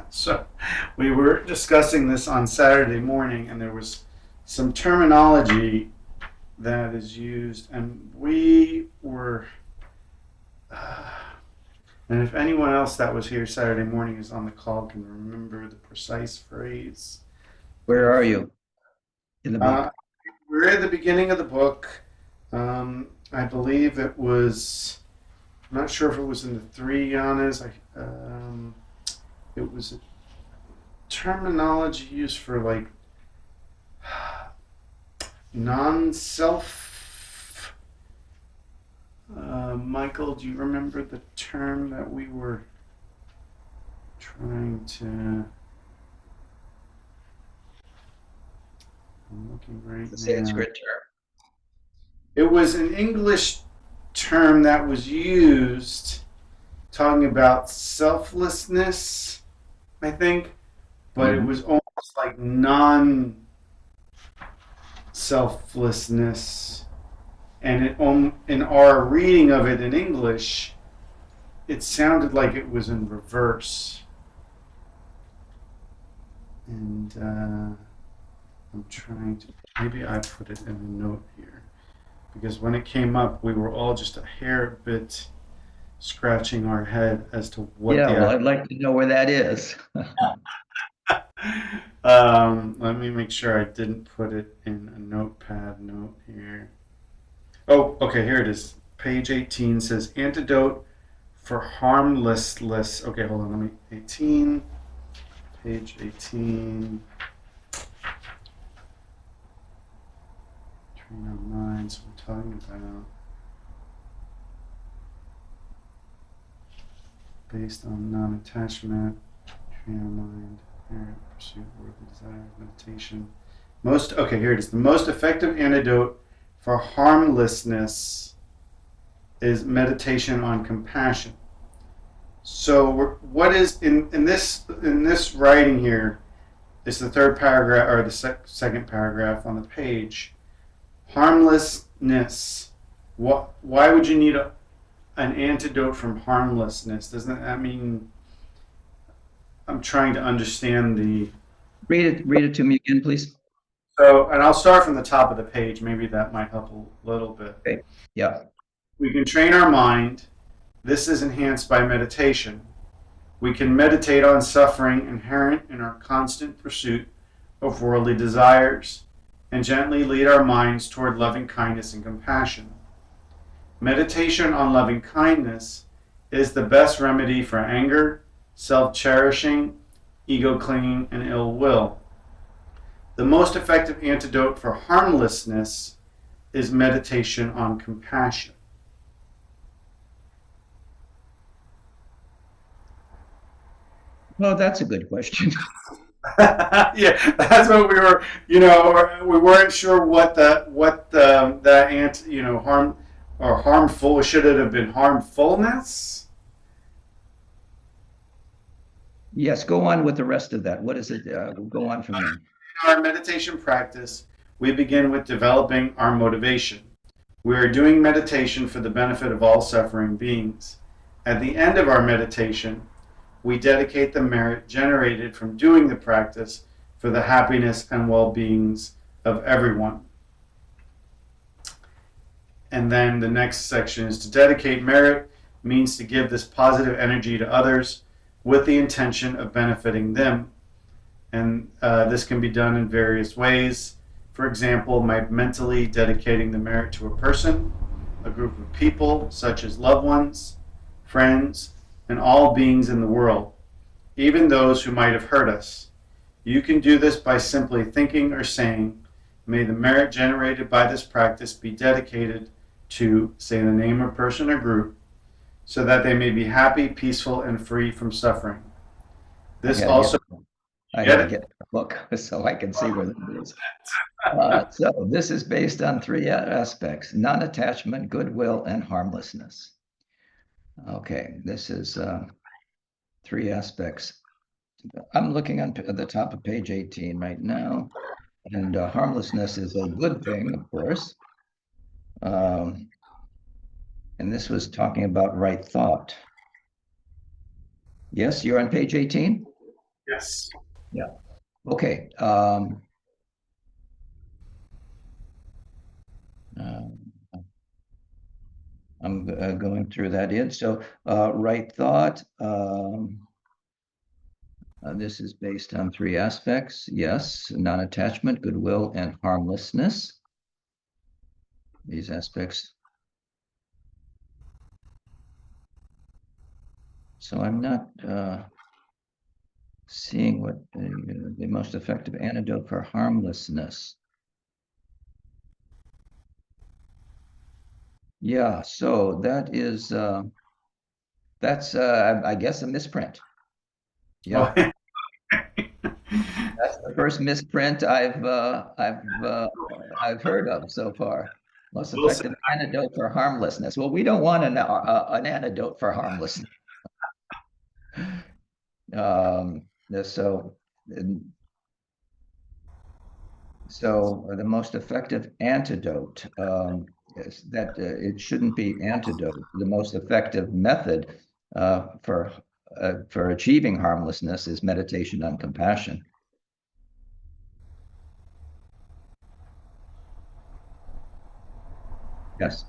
So we were discussing this on Saturday morning, and there was some terminology that is used, and we were And if anyone else that was here Saturday morning is on the call can remember the precise phrase. Where are you in the Uh, book? we're at the beginning of the book. I believe it was. I'm not sure if it was in the three yanas. It was a terminology used for like non-self. Michael, do you remember the term that we were trying to? I'm looking right The now. Sanskrit term. It was an English term that was used talking about selflessness, I think, but it Mhm. was almost like non selflessness. And in our reading of it in English, it sounded like it was in reverse. And I'm trying to, maybe I put it in a note here. Because when it came up, we were all just a hair bit scratching our head as to what Yeah, well, the. I'd like to know where that is. Let me make sure I didn't put it in a notepad note here. Oh, okay, here it is. Page 18 says antidote for harmlessness. Okay, hold on. Let me. 18. Page 18. Train our minds. We're talking about based on non-attachment. Train our mind. Pursuit of worldly desires. Meditation. Okay, here it is. The most effective antidote for harmlessness is meditation on compassion. So, what is in this writing here? It's the third paragraph or the second paragraph on the page. Harmlessness. Why would you need an antidote from harmlessness? Doesn't that mean? I'm trying to understand the. Read it to me again, please. So, and I'll start from the top of the page. Maybe that might help a little bit. Okay. Yeah. We can train our mind. This is enhanced by meditation. We can meditate on suffering inherent in our constant pursuit of worldly desires and gently lead our minds toward loving kindness and compassion. Meditation on loving kindness is the best remedy for anger, self cherishing, ego clinging, and ill will. The most effective antidote for harmlessness is meditation on compassion. Well, that's a good question. Yeah, that's what we were. We weren't sure what that harm or harmful. Should it have been harmfulness? Yes, go on with the rest of that. What is it? Go on from there. In our meditation practice, we begin with developing our motivation. We are doing meditation for the benefit of all suffering beings. At the end of our meditation, we dedicate the merit generated from doing the practice for the happiness and well-beings of everyone. And then the next section is to dedicate merit means to give this positive energy to others with the intention of benefiting them. And this can be done in various ways. For example, by mentally dedicating the merit to a person, a group of people, such as loved ones, friends, and all beings in the world, even those who might have hurt us. You can do this by simply thinking or saying, may the merit generated by this practice be dedicated to, say, the name of person or group, so that they may be happy, peaceful, and free from suffering. This also. I got to get the book so I can see where that is. So this is based on three aspects: non-attachment, goodwill, and harmlessness. Okay, this is three aspects. I'm looking at the top of page 18 right now, and harmlessness is a good thing, of course. And this was talking about right thought. Yes, you're on page 18? Yes. Yeah. Okay. I'm going through that in. So right thought. This is based on three aspects. Yes, non-attachment, goodwill, and harmlessness. These aspects. So I'm not seeing what the most effective antidote for harmlessness. Yeah, so that is that's I guess a misprint. Yeah, that's the first misprint I've heard of so far. Most effective antidote for harmlessness. Well, we don't want an antidote for harmlessness. So the most effective antidote is that it shouldn't be antidote. The most effective method for achieving harmlessness is meditation on compassion. Yes.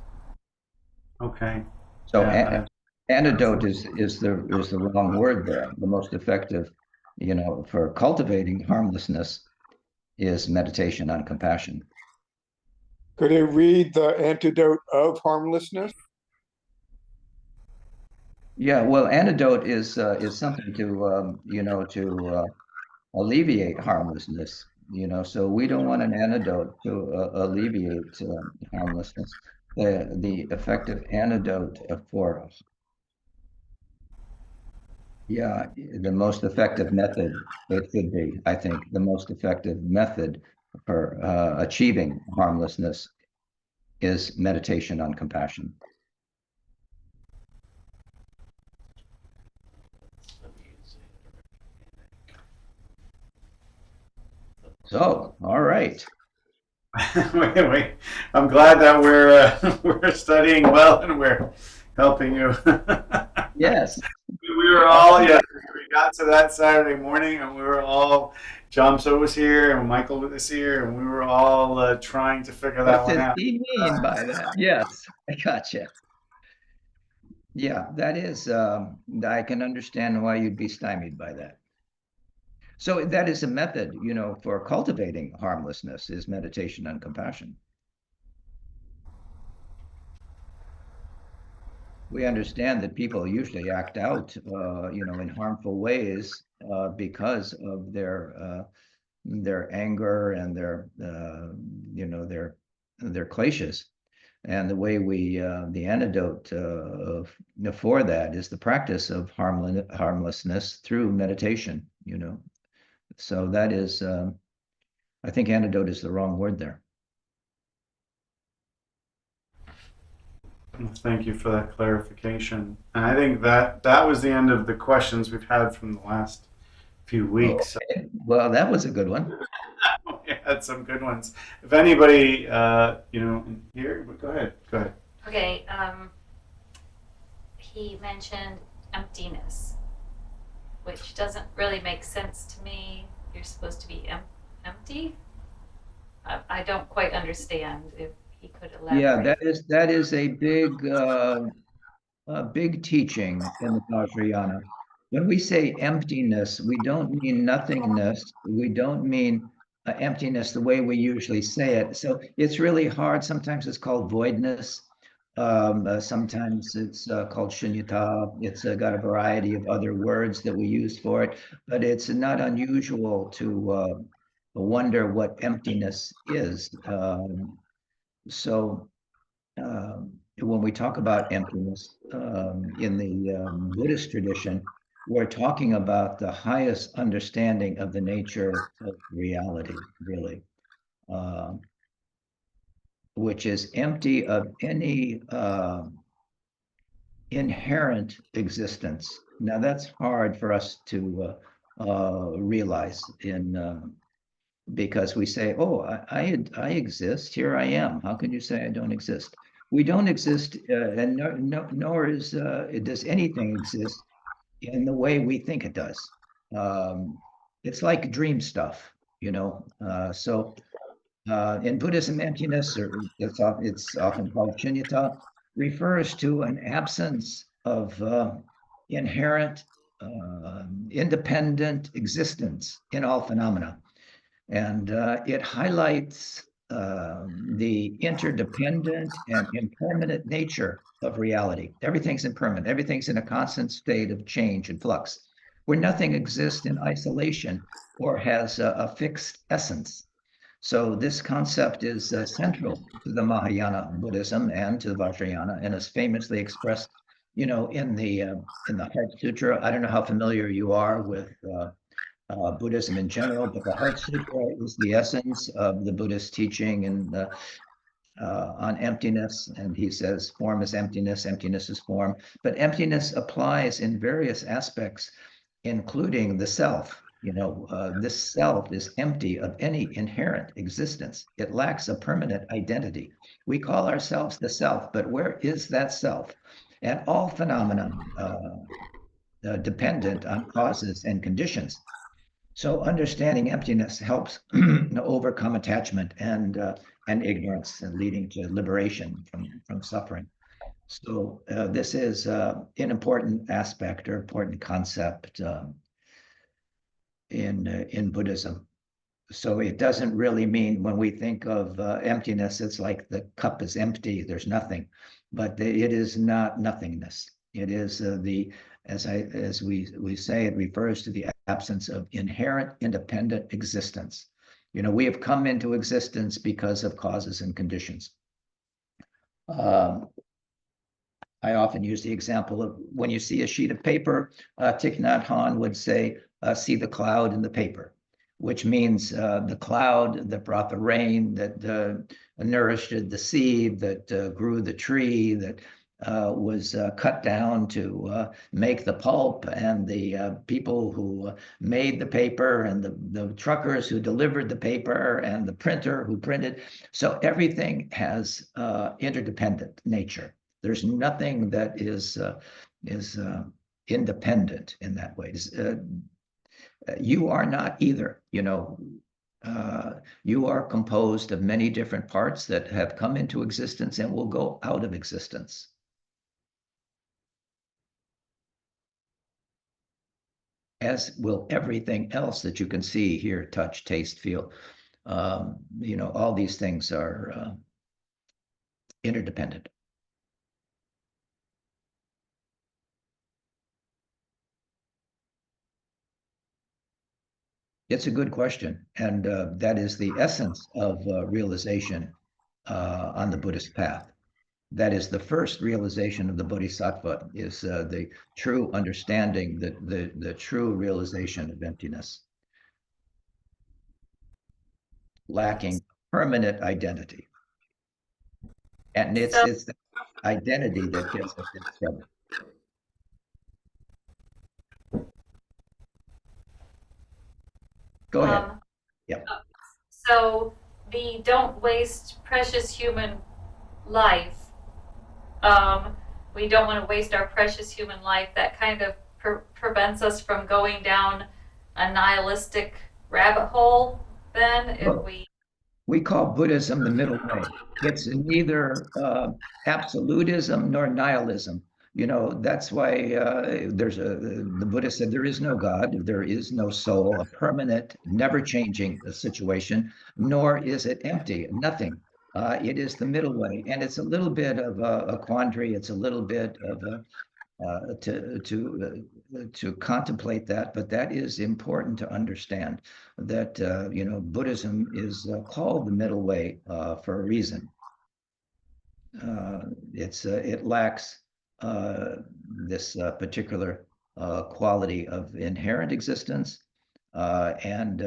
Okay. So Yeah, antidote is the wrong word there. The most effective, for cultivating harmlessness is meditation on compassion. Could I read the antidote of harmlessness? Yeah, well, antidote is something to alleviate harmlessness. So we don't want an antidote to alleviate harmlessness. The effective antidote for the most effective method, it should be, I think, the most effective method for achieving harmlessness is meditation on compassion. So, all right. wait. I'm glad that we're studying well and we're helping you. Yes. We were all, yeah, we got to that Saturday morning and we were all, John So was here and Michael was here and we were all trying to figure that What one does out. he mean by that? Yes, I gotcha. Yeah, that is, I can understand why you'd be stymied by that. So that is a method, for cultivating harmlessness is meditation on compassion. We understand that people usually act out, in harmful ways because of their anger and their kleshas. And the way the antidote for that is the practice of harmlessness through meditation, So that is, I think antidote is the wrong word there. Thank you for that clarification. And I think that was the end of the questions we've had from the last few weeks. Okay. Well, that was a good one. We had some good ones. If anybody, here, go ahead. Okay, he mentioned emptiness, which doesn't really make sense to me. You're supposed to be empty. I don't quite understand. If he could elaborate. Yeah, that is a big teaching in the Vajrayana. When we say emptiness, we don't mean nothingness. We don't mean emptiness the way we usually say it. So it's really hard. Sometimes it's called voidness. Sometimes it's called shunyata. It's got a variety of other words that we use for it, but it's not unusual to wonder what emptiness is. So when we talk about emptiness in the Buddhist tradition, we're talking about the highest understanding of the nature of reality, really, which is empty of any inherent existence. Now, that's hard for us to realize because we say, "Oh, I exist. Here I am. How can you say I don't exist?" We don't exist, and nor does anything exist in the way we think it does. It's like dream stuff, So in Buddhism, emptiness, or it's often called shunyata, refers to an absence of inherent, independent existence in all phenomena. And it highlights the interdependent and impermanent nature of reality. Everything's impermanent, everything's in a constant state of change and flux, where nothing exists in isolation or has a fixed essence. So this concept is central to the Mahayana Buddhism and to the Vajrayana, and is famously expressed, in the Heart Sutra. I don't know how familiar you are with Buddhism in general, but the Heart Sutra is the essence of the Buddhist teaching and on emptiness. And he says, form is emptiness, emptiness is form. But emptiness applies in various aspects, including the self. This self is empty of any inherent existence. It lacks a permanent identity. We call ourselves the self, but where is that self? And all phenomena dependent on causes and conditions. So understanding emptiness helps overcome attachment and ignorance, and leading to liberation from suffering. So this is an important aspect or important concept in Buddhism. So it doesn't really mean, when we think of emptiness, it's like the cup is empty, there's nothing, but it is not nothingness. It is as we say, it refers to the absence of inherent independent existence. We have come into existence because of causes and conditions. I often use the example of when you see a sheet of paper, Thich Nhat Hanh would say, see the cloud in the paper, which means the cloud that brought the rain, that nourished the seed, that grew the tree, that was cut down to make the pulp, and the people who made the paper, and the truckers who delivered the paper, and the printer who printed. So everything has interdependent nature. There's nothing that is independent in that way. You are not either. You are composed of many different parts that have come into existence and will go out of existence. As will everything else that you can see, hear, touch, taste, feel. All these things are interdependent. It's a good question, and that is the essence of realization on the Buddhist path. That is the first realization of the Bodhisattva, is the true understanding, the true realization of emptiness, lacking permanent identity. And it's the identity that gets us into trouble. Go ahead. Yep. So the don't waste precious human life. We don't want to waste our precious human life. That kind of prevents us from going down a nihilistic rabbit hole. Then, if we call Buddhism the middle way. It's neither absolutism nor nihilism. That's why the Buddha said there is no God, there is no soul, a permanent, never changing situation, nor is it empty, nothing. It is the middle way, and it's a little bit of a quandary. It's a little bit of to contemplate that, but that is important to understand. That Buddhism is called the middle way for a reason. It lacks this particular quality of inherent existence and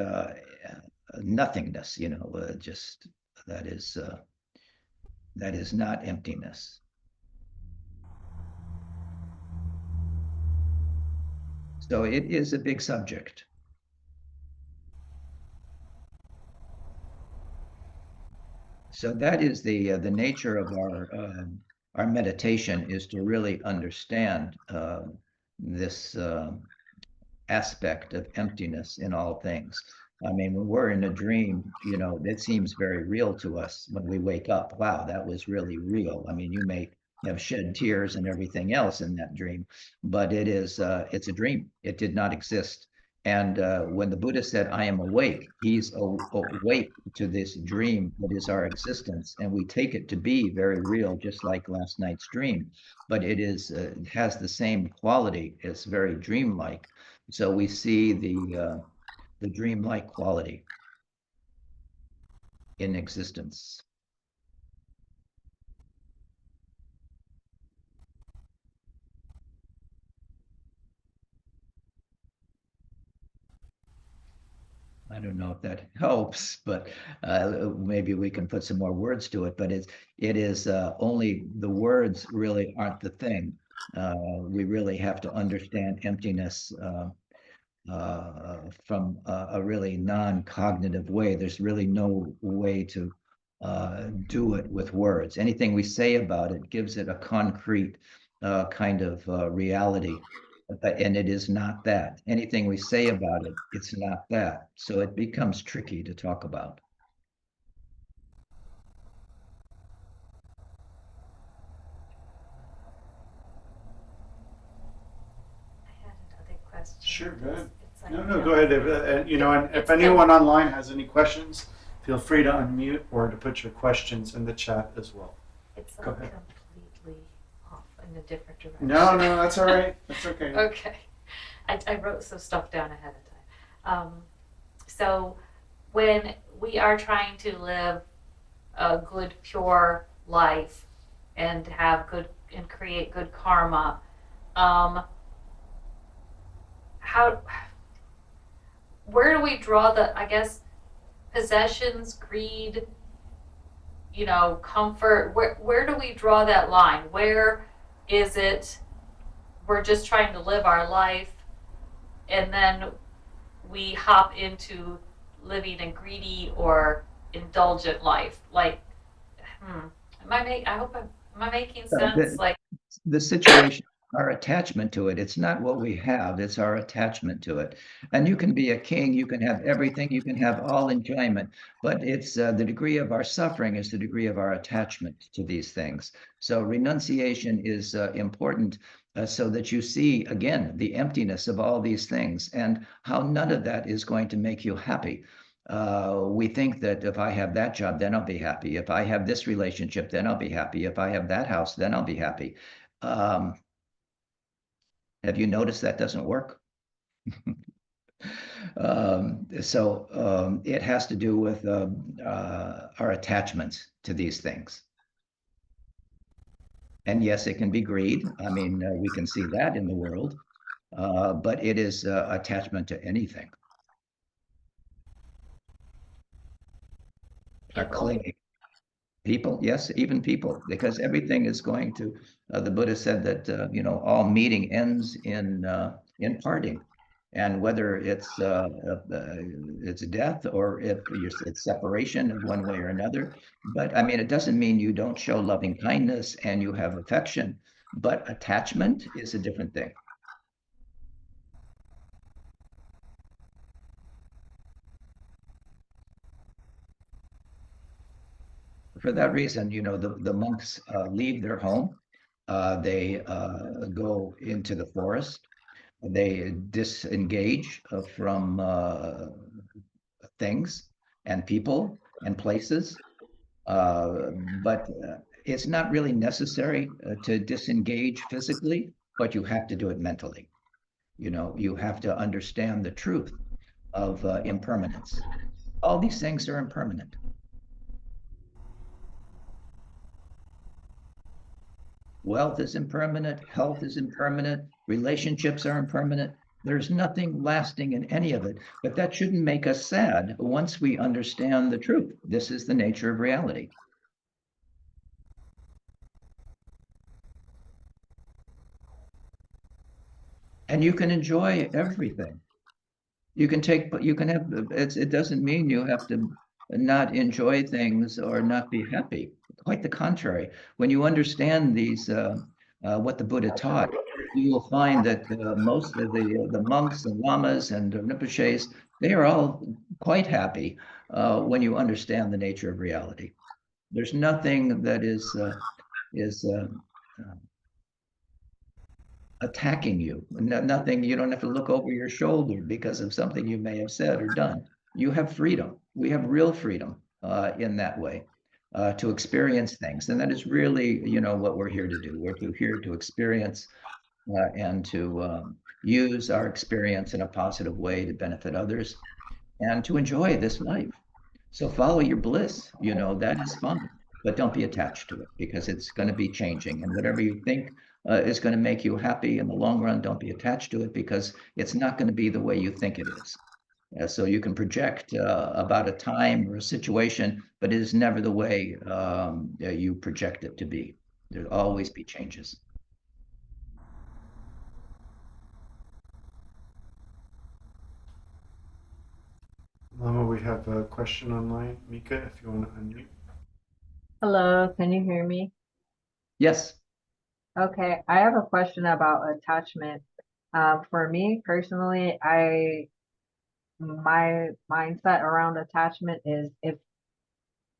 nothingness. Just that is not emptiness. So it is a big subject. So that is the nature of our meditation, is to really understand this aspect of emptiness in all things. I mean, when we're in a dream, it seems very real to us when we wake up. Wow, that was really real. I mean, you may have shed tears and everything else in that dream, but it's a dream. It did not exist. And when the Buddha said, I am awake, he's awake to this dream that is our existence. And we take it to be very real, just like last night's dream. But it has the same quality. It's very dreamlike. So we see the dreamlike quality in existence. I don't know if that helps, but maybe we can put some more words to it. But it is only the words really aren't the thing. We really have to understand emptiness from a really non-cognitive way. There's really no way to do it with words. Anything we say about it gives it a concrete kind of reality. And it is not that. Anything we say about it, it's not that. So it becomes tricky to talk about. I had another question. Sure, go ahead. It's like, No, go ahead. And if It's anyone online has any questions, feel free to unmute or to put your questions in the chat as well. It's Go like ahead. completely off in a different direction. No, that's all right. That's okay. Okay. I wrote some stuff down ahead of time. So when we are trying to live a good, pure life and have good and create good karma, where do we draw I guess, possessions, greed, comfort? Where do we draw that line? Where is it we're just trying to live our life and then we hop into living a greedy or indulgent life? Like, am I making sense? Like, The situation, our attachment to it, it's not what we have, it's our attachment to it. And you can be a king, you can have everything, you can have all enjoyment, but it's the degree of our suffering is the degree of our attachment to these things. So renunciation is important so that you see, again, the emptiness of all these things and how none of that is going to make you happy. We think that if I have that job, then I'll be happy. If I have this relationship, then I'll be happy. If I have that house, then I'll be happy. Have you noticed that doesn't work? So it has to do with our attachments to these things. And yes, it can be greed. I mean, we can see that in the world, but it is attachment to anything. A clinging. People, yes, even people, because everything is going to. The Buddha said that all meeting ends in parting, and whether it's death or if it's separation of one way or another. But I mean, it doesn't mean you don't show loving kindness and you have affection, but attachment is a different thing. For that reason, the monks leave their home. They go into the forest. They disengage from things and people and places. But it's not really necessary to disengage physically, but you have to do it mentally. You have to understand the truth of impermanence. All these things are impermanent. Wealth is impermanent, health is impermanent, relationships are impermanent. There's nothing lasting in any of it, but that shouldn't make us sad once we understand the truth. This is the nature of reality. And you can enjoy everything. You can have, it doesn't mean you have to not enjoy things or not be happy. Quite the contrary. When you understand what the Buddha taught, you will find that most of the monks and lamas and rinpoches, they are all quite happy when you understand the nature of reality. There's nothing that is attacking you. Nothing, you don't have to look over your shoulder because of something you may have said or done. You have freedom. We have real freedom in that way to experience things. And that is really, what we're here to do. Here to experience and to use our experience in a positive way to benefit others and to enjoy this life. So follow your bliss, that is fun, but don't be attached to it because it's going to be changing. And whatever you think is going to make you happy in the long run, don't be attached to it because it's not going to be the way you think it is. So you can project about a time or a situation, but it is never the way you project it to be. There'll always be changes. Lama, we have a question online. Mika, if you want to unmute. Hello, can you hear me? Yes. Okay, I have a question about attachment. For me personally, my mindset around attachment is if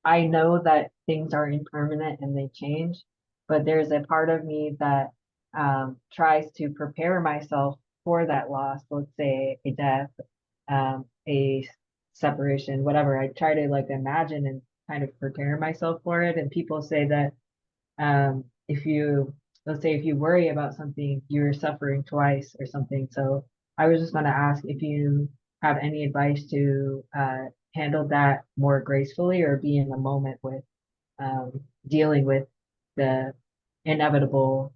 I know that things are impermanent and they change, but there's a part of me that tries to prepare myself for that loss, let's say a death, a separation, whatever. I try to like imagine and kind of prepare myself for it. And people say that if you, let's say if you worry about something, you're suffering twice or something. So I was just going to ask if you have any advice to handle that more gracefully or be in the moment with dealing with the inevitable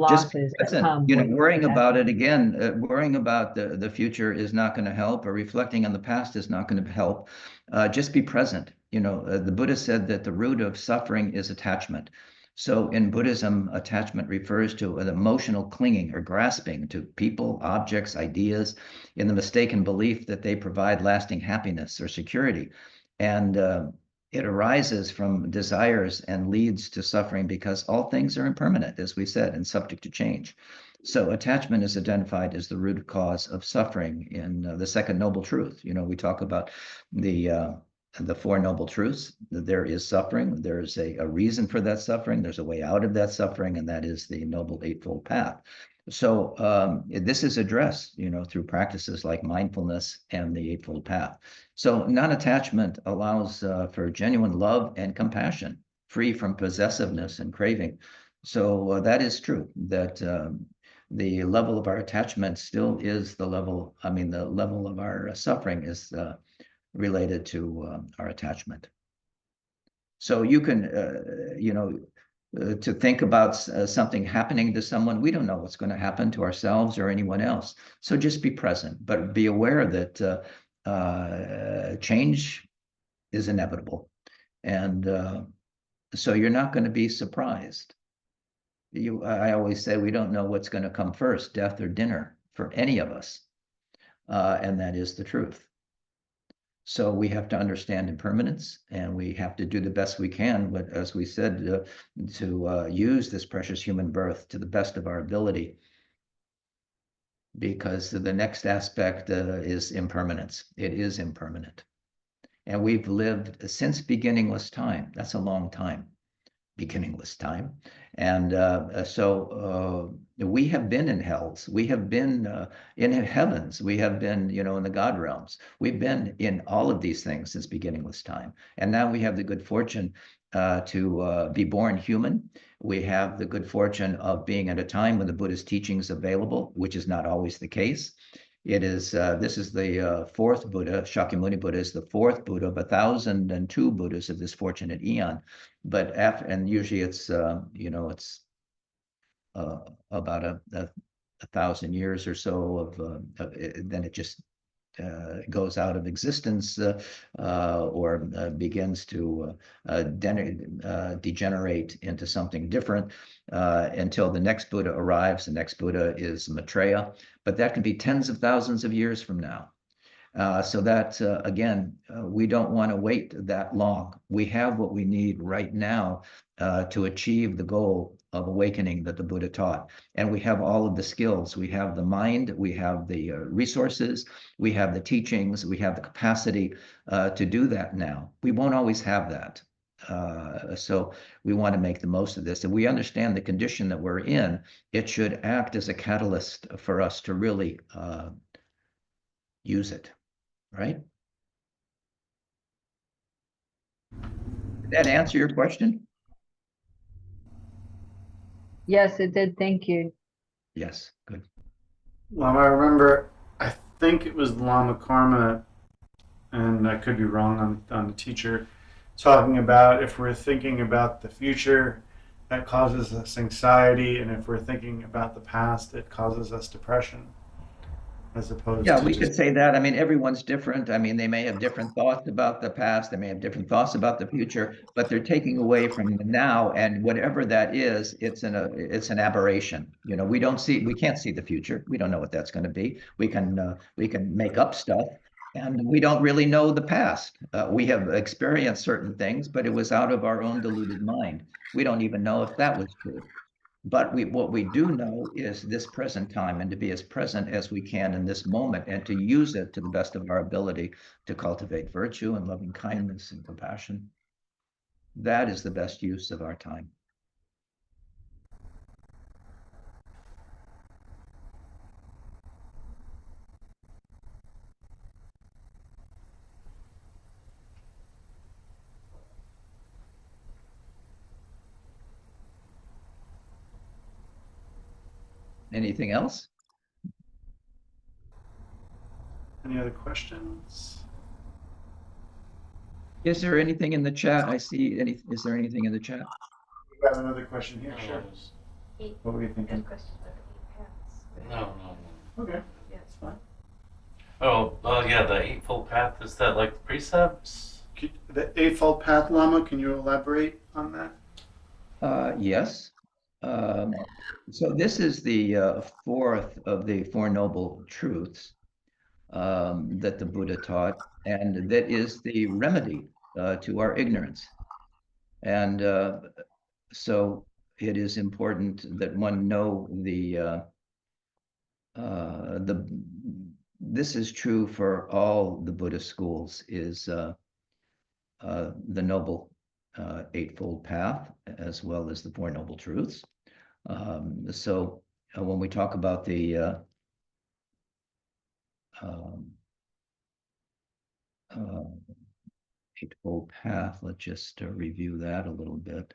Just be losses that present. come with Worrying about it attachment. again, worrying about the future is not going to help, or reflecting on the past is not going to help. Just be present. The Buddha said that the root of suffering is attachment. So in Buddhism, attachment refers to an emotional clinging or grasping to people, objects, ideas, in the mistaken belief that they provide lasting happiness or security. And it arises from desires and leads to suffering because all things are impermanent, as we said, and subject to change. So attachment is identified as the root cause of suffering in the second noble truth. We talk about the Four Noble Truths. There is suffering. There's a reason for that suffering. There's a way out of that suffering, and that is the Noble Eightfold Path. So this is addressed, through practices like mindfulness and the Eightfold Path. So non-attachment allows for genuine love and compassion, free from possessiveness and craving. So that is true, that the level of our attachment still is the level of our suffering is related to our attachment. So you can, to think about something happening to someone, we don't know what's going to happen to ourselves or anyone else. So just be present, but be aware that change is inevitable. And so you're not going to be surprised. I always say we don't know what's going to come first, death or dinner, for any of us. And that is the truth. So we have to understand impermanence, and we have to do the best we can, but as we said, to use this precious human birth to the best of our ability, because the next aspect is impermanence. It is impermanent. And we've lived since beginningless time. That's a long time, beginningless time. And so we have been in hells. We have been in heavens. We have been, in the God realms. We've been in all of these things since beginningless time. And now we have the good fortune to be born human. We have the good fortune of being at a time when the Buddhist teaching is available, which is not always the case. This is the fourth Buddha. Shakyamuni Buddha is the fourth Buddha of 1,002 Buddhas of this fortunate eon. But and usually it's about a 1,000 years or so then it just goes out of existence or begins to degenerate into something different until the next Buddha arrives. The next Buddha is Maitreya, but that can be tens of thousands of years from now. So that, again, we don't want to wait that long. We have what we need right now to achieve the goal of awakening that the Buddha taught. And we have all of the skills. We have the mind, we have the resources, we have the teachings, we have the capacity to do that now. We won't always have that. So we want to make the most of this. And we understand the condition that we're in. It should act as a catalyst for us to really use it, right? Did that answer your question? Yes, it did. Thank you. Yes, good. Lama, I remember, I think it was Lama Karma, and I could be wrong on the teacher, talking about if we're thinking about the future, that causes us anxiety, and if we're thinking about the past, it causes us depression, as opposed Yeah, to we just could say that. I mean, everyone's different. I mean, they may have different thoughts about the past. They may have different thoughts about the future, but they're taking away from the now, and whatever that is, it's an aberration. You know, we can't see the future. We don't know what that's going to be. We can make up stuff, and we don't really know the past. We have experienced certain things, but it was out of our own deluded mind. We don't even know if that was true. But what we do know is this present time, and to be as present as we can in this moment, and to use it to the best of our ability to cultivate virtue and loving kindness and compassion. That is the best use of our time. Anything else? any other questions. Is there anything in the chat? Is there anything in the chat? We have another question here. Sure. Eight, What were you good thinking? question about the 8 paths. No. Okay, Yeah. that's fine. Oh, yeah, the Eightfold Path, is that like the precepts? The Eightfold Path, Lama, can you elaborate on that? Yes. So this is the fourth of the Four Noble Truths that the Buddha taught, and that is the remedy to our ignorance. And so it is important that one know the this is true for all the Buddhist schools, is the Noble Eightfold Path, as well as the Four Noble Truths. So when we talk about the um, Eightfold Path, let's just review that a little bit.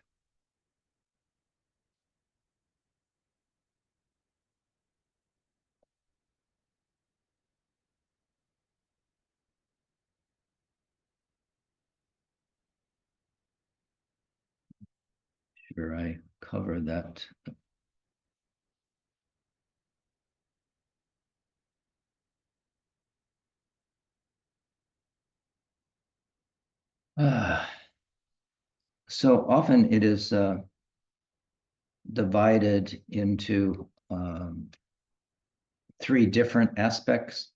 Sure, I cover that. So often it is divided into three different aspects.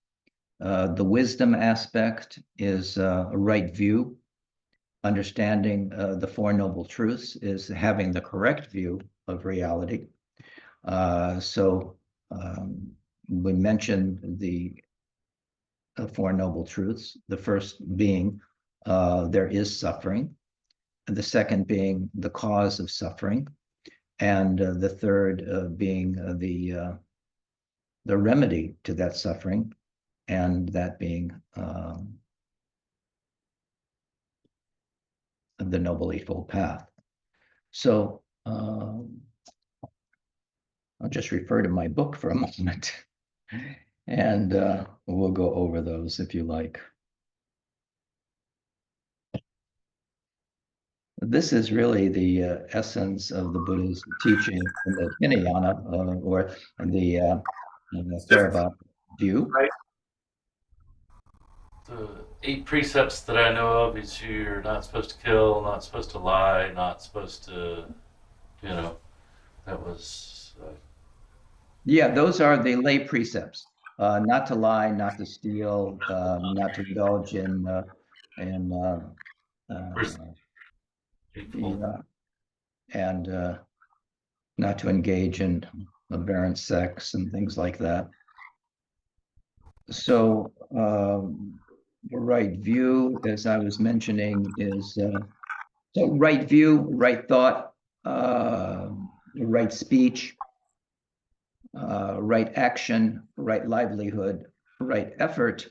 The wisdom aspect is a right view. Understanding the Four Noble Truths is having the correct view of reality. So we mentioned the Four Noble Truths. The first being there is suffering, and the second being the cause of suffering, and the third being the remedy to that suffering, and that being the Noble Eightfold Path. So I'll just refer to my book for a moment, and we'll go over those if you like. This is really the essence of the Buddha's teaching in the Hinayana, or the Theravada view. Right. The 8 precepts that I know of is you're not supposed to kill, not supposed to lie, not supposed to, that was. Yeah, those are the lay precepts. Not to lie, not to steal, not to indulge in Eightfold. and not to engage in aberrant sex and things like that. So the right view, as I was mentioning, is So right view, right thought, right speech, right action, right livelihood, right effort,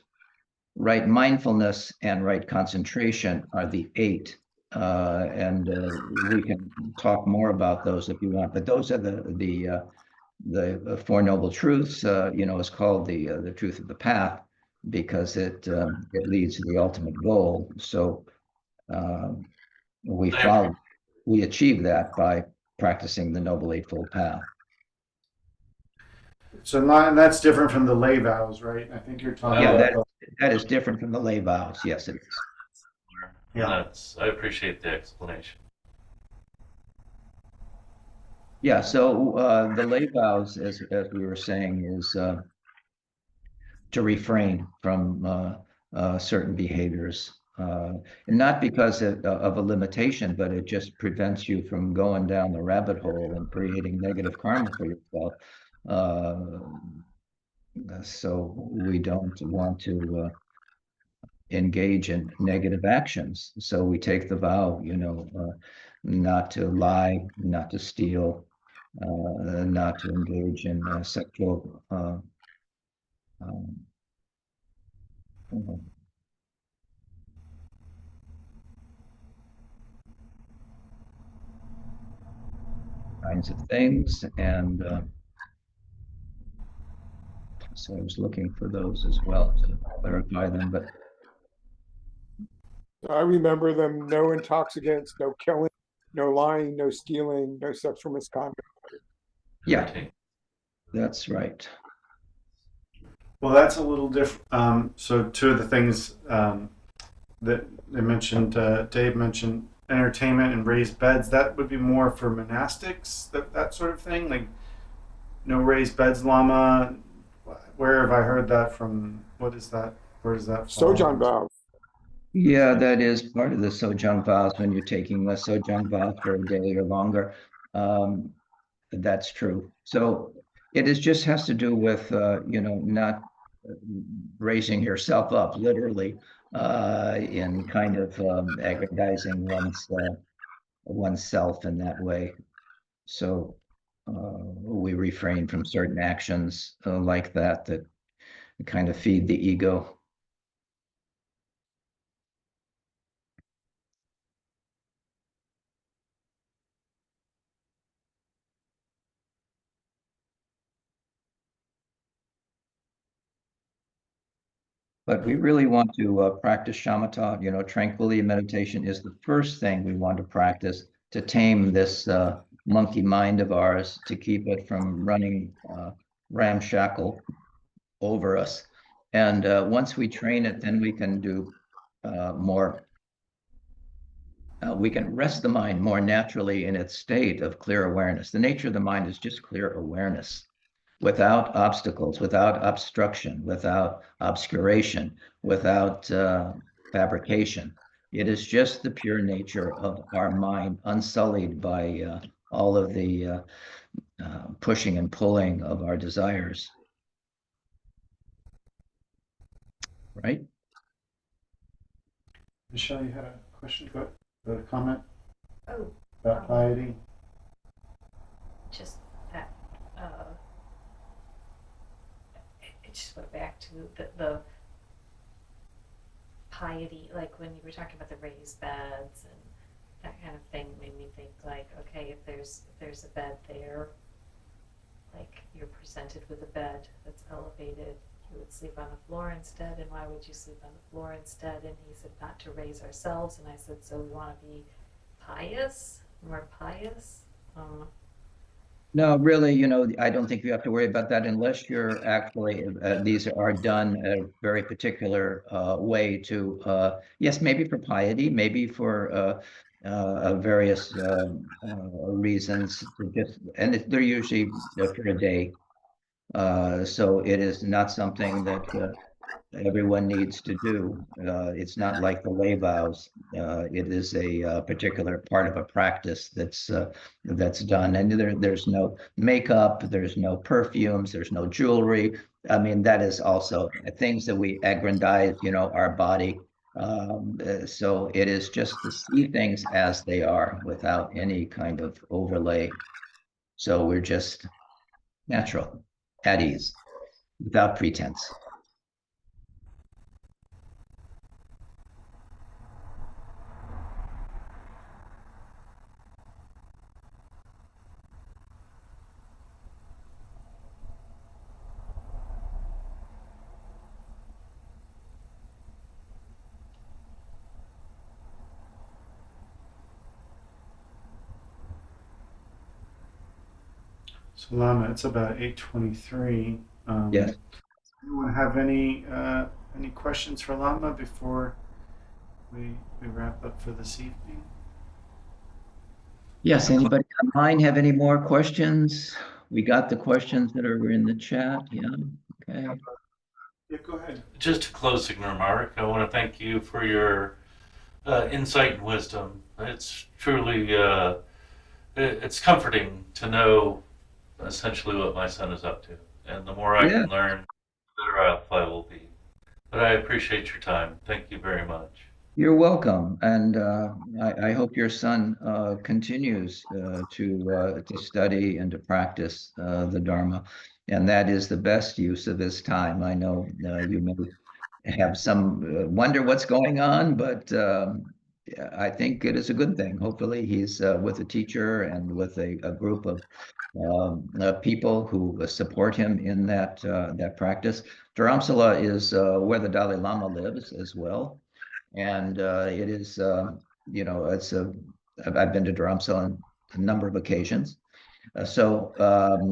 right mindfulness, and right concentration are the 8. And we can talk more about those if you want, but those are the Four Noble Truths. Is called the truth of the path because it leads to the ultimate goal. So we achieve that by practicing the Noble Eightfold Path. So and that's different from the lay vows, right? I think you're talking Yeah, about. that is different from the lay vows. Yes, it is. Yeah. I appreciate the explanation. Yeah, so the lay vows, as we were saying, is to refrain from certain behaviors. And not because of a limitation, but it just prevents you from going down the rabbit hole and creating negative karma for yourself. So we don't want to engage in negative actions. So we take the vow, not to lie, not to steal, not to engage in sexual um, kinds of things. And so I was looking for those as well to clarify them. But I remember them: no intoxicants, no killing, no lying, no stealing, no sexual misconduct. yeah, that's right. Well, that's a little different. So two of the things that they mentioned, Dave mentioned entertainment and raised beds. That would be more for monastics, that sort of thing. Like no raised beds, Lama. Where have I heard that from? What is that? Where does that fall? Sojan vows. Yeah, that is part of the Sojung vows when you're taking the Sojung vows for a day or longer. That's true. So it is just has to do with not raising yourself up literally in kind of aggrandizing oneself in that way. So we refrain from certain actions like that kind of feed the ego. But we really want to practice shamatha. Tranquility meditation is the first thing we want to practice to tame this monkey mind of ours, to keep it from running ramshackle over us. And once we train it, then we can do more. We can rest the mind more naturally in its state of clear awareness. The nature of the mind is just clear awareness, without obstacles, without obstruction, without obscuration, without fabrication. It is just the pure nature of our mind, unsullied by all of the pushing and pulling of our desires. Right? Michelle, you had a question? Go ahead. A comment Oh, about piety? just that. It just went back to the piety, like when you were talking about the raised beds and that kind of thing, made me think like, okay, if there's a bed there, like you're presented with a bed that's elevated, you would sleep on the floor instead, and why would you sleep on the floor instead? And he said not to raise ourselves, and I said, so we want to be pious, more pious. No, really, I don't think you have to worry about that unless you're actually, these are done a very particular way to, yes, maybe for piety, maybe for various reasons, and they're usually for a day. So it is not something that everyone needs to do. It's not like the lay vows. It is a particular part of a practice that's done, and there's no makeup, there's no perfumes, there's no jewelry. I mean, that is also things that we aggrandize, our body So it is just to see things as they are without any kind of overlay. So we're just natural, at ease, without pretense. So Lama, it's about 8:23. Yes. Anyone have any questions for Lama before we wrap up for this evening? Yes, anybody online have any more questions? We got the questions that are in the chat. Yeah, okay. Yeah, go ahead. Just a closing remark. I want to thank you for your insight and wisdom. It's truly it's comforting to know essentially what my son is up to, and the more I Yeah, can learn, the better off I will be. But I appreciate your time. Thank you very much. you're welcome. And I hope your son continues to study and to practice the Dharma. And that is the best use of his time. I know you may have some wonder what's going on, but yeah, I think it is a good thing. Hopefully, he's with a teacher and with a group of people who support him in that practice. Dharamsala is where the Dalai Lama lives as well, and it is it's a I've been to Dharamsala on a number of occasions. So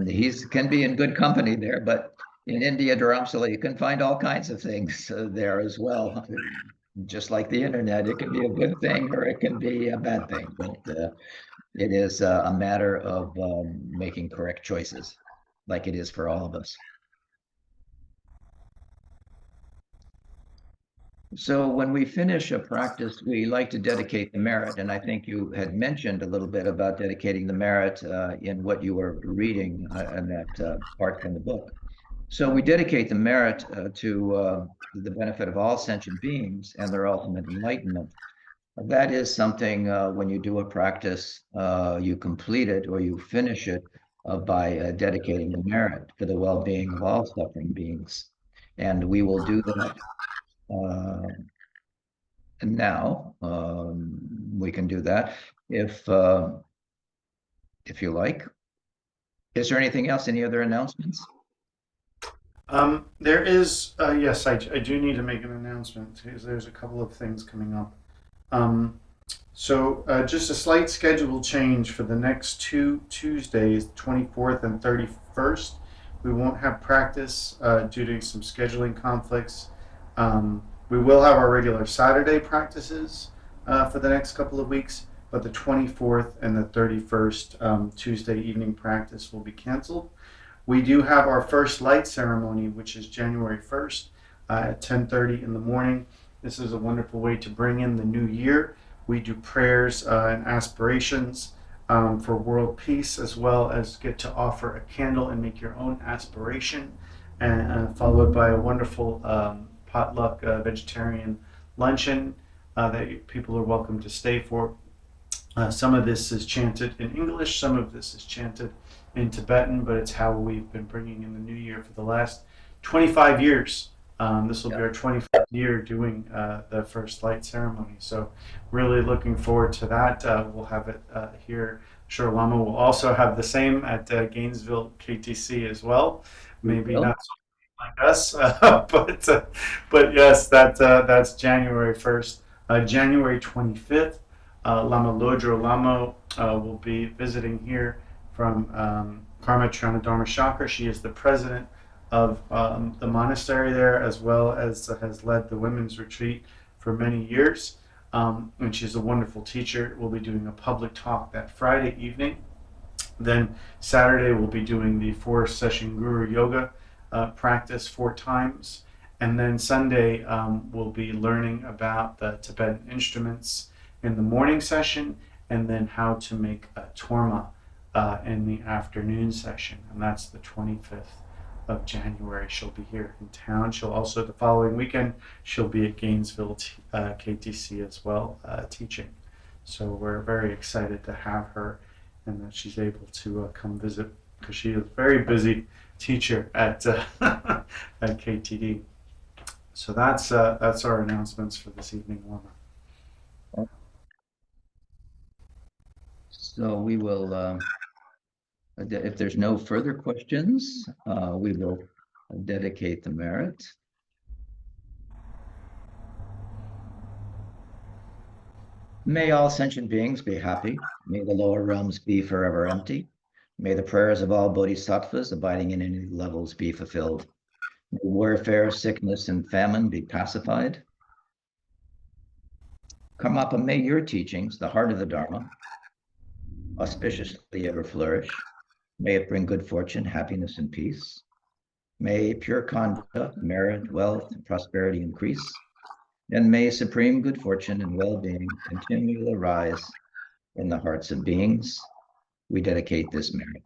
he's can be in good company there, but in India, Dharamsala, you can find all kinds of things there as well. Just like the internet, it can be a good thing or it can be a bad thing, but it is a matter of making correct choices, like it is for all of us. So when we finish a practice, we like to dedicate the merit. And I think you had mentioned a little bit about dedicating the merit in what you were reading in that part from the book. So we dedicate the merit to the benefit of all sentient beings and their ultimate enlightenment. That is something when you do a practice, you complete it or you finish it by dedicating the merit for the well-being of all suffering beings. And we will do that uh, now. We can do that if you like. Is there anything else? Any other announcements? There is, yes, I do need to make an announcement because there's a couple of things coming up. So just a slight schedule change for the next 2 Tuesdays, 24th and 31st. We won't have practice due to some scheduling conflicts. We will have our regular Saturday practices for the next couple of weeks, but the 24th and the 31st Tuesday evening practice will be canceled. We do have our first light ceremony, which is January 1st at 10:30 in the morning. This is a wonderful way to bring in the new year. We do prayers and aspirations for world peace, as well as get to offer a candle and make your own aspiration, and followed by a wonderful potluck vegetarian luncheon that people are welcome to stay for. Some of this is chanted in English, some of this is chanted in Tibetan, but it's how we've been bringing in the new year for the last 25 years. This will be our 25th year doing the first light ceremony. So really looking forward to that. We'll have it here. Sure, Lama will also have the same at Gainesville KTC as well. Maybe not so like us, but yes, that's January 1st. January 25th, Lama Lodro Lama will be visiting here from Karma Dharma Chakra. She is the president of the monastery there, as well as has led the women's retreat for many years. And she's a wonderful teacher. We'll be doing a public talk that Friday evening. Then Saturday, we'll be doing the 4-session Guru Yoga practice 4 times. And then Sunday, we'll be learning about the Tibetan instruments in the morning session, and then how to make a torma in the afternoon session. And that's the 25th of January, she'll be here in town. She'll also, the following weekend, she'll be at Gainesville KTC as well, teaching. So we're very excited to have her and that she's able to come visit, because she is a very busy teacher at at KTD. So that's our announcements for this evening, Lama. So we will, if there's no further questions, we will dedicate the merit. May all sentient beings be happy. May the lower realms be forever empty. May the prayers of all bodhisattvas abiding in any levels be fulfilled. May warfare, sickness, and famine be pacified. Karmapa, may your teachings, the heart of the Dharma, auspiciously ever flourish. May it bring good fortune, happiness, and peace. May pure conduct, merit, wealth, and prosperity increase. And may supreme good fortune and well-being continually arise in the hearts of beings. We dedicate this merit.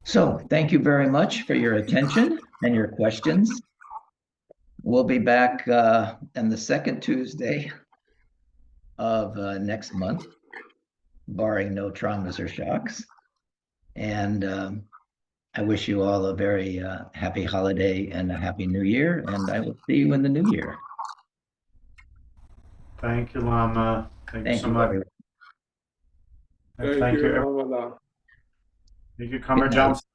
So thank you very much for your attention and your questions. We'll be back on the second Tuesday of next month, barring no traumas or shocks. And I wish you all a very happy holiday and a happy new year, and I will see you in the new year. Thank you, Lama. Thank you so much. Everyone. And thank you, Lama. thank you, Kamar Johnson.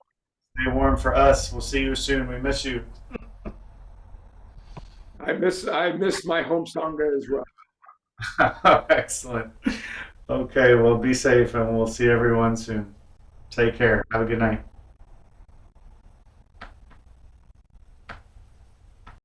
Stay warm for us. We'll see you soon. We miss you. I miss my home sangha as well. Excellent. Okay, well, be safe, and we'll see everyone soon. Take care. Have a good night.